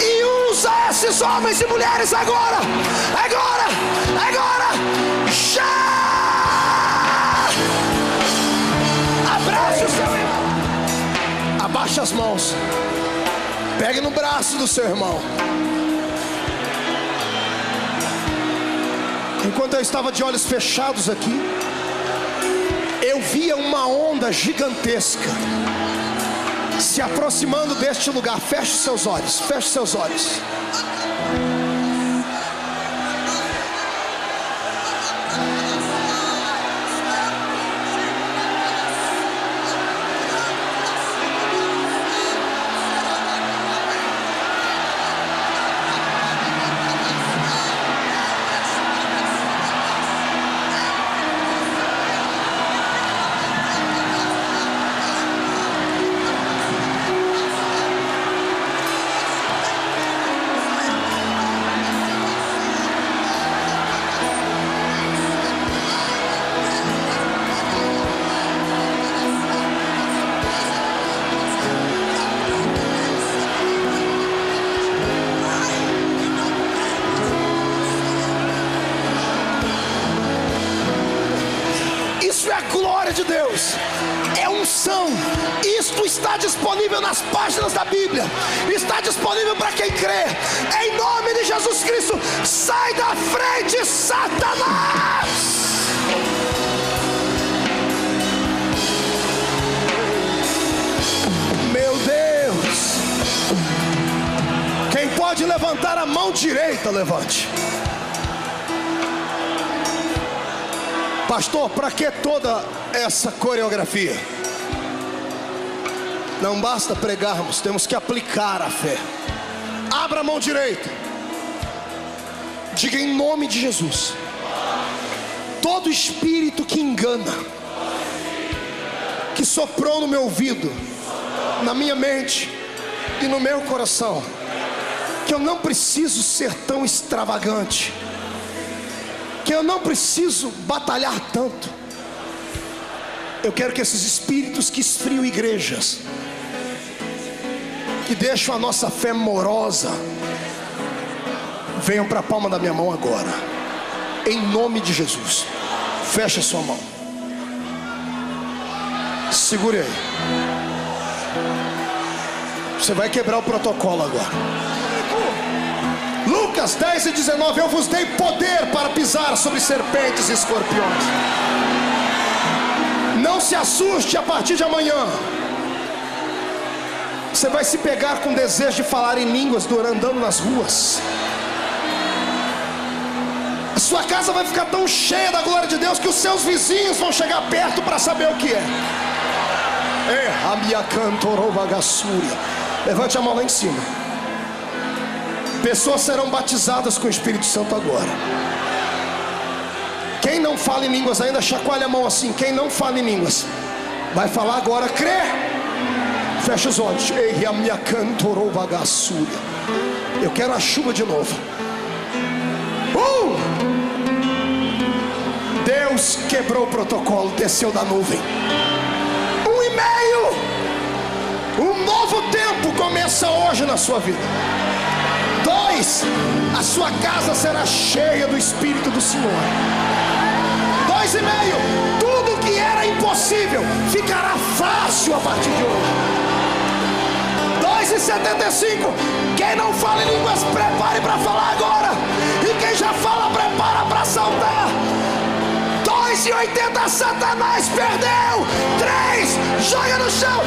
S1: e usa esses homens e mulheres agora. Já! Abrace o seu irmão. Abaixe as mãos. Pegue no braço do seu irmão. Enquanto eu estava de olhos fechados aqui, eu via uma onda gigantesca se aproximando deste lugar. Feche seus olhos, feche seus olhos. De Deus, é unção. Isto está disponível nas páginas da Bíblia, está disponível para quem crê. Em nome de Jesus Cristo, sai da frente, Satanás. Meu Deus, quem pode levantar a mão direita, levante. Pastor, para que toda essa coreografia? Não basta pregarmos, temos que aplicar a fé. Abra a mão direita. Diga: em nome de Jesus, todo espírito que engana, que soprou no meu ouvido, na minha mente e no meu coração, que eu não preciso ser tão extravagante, que eu não preciso batalhar tanto. Eu quero que esses espíritos que esfriam igrejas, que deixam a nossa fé morosa, venham para a palma da minha mão agora, em nome de Jesus. Feche a sua mão, segure aí. Você vai quebrar o protocolo agora. Lucas 10:19: eu vos dei poder para pisar sobre serpentes e escorpiões. Não se assuste, a partir de amanhã você vai se pegar com desejo de falar em línguas andando nas ruas. sua casa vai ficar tão cheia da glória de Deus que os seus vizinhos vão chegar perto para saber o que é. A minha cantorovagassúria. Levante a mão lá em cima. Pessoas serão batizadas com o Espírito Santo agora. Quem não fala em línguas ainda, chacoalha a mão assim. Quem não fala em línguas vai falar agora, crê. Fecha os olhos. Ei, a minha cantorovagassúria. Eu quero a chuva de novo. Deus quebrou o protocolo, desceu da nuvem. 1,5. Um novo tempo começa hoje na sua vida. 2. A sua casa será cheia do Espírito do Senhor. 2,5. Tudo que era impossível ficará fácil a partir de hoje. 2,75. Quem não fala em línguas, prepare para falar agora. E quem já fala, prepara para saltar. 2,80. Satanás perdeu. 3. Joga no chão.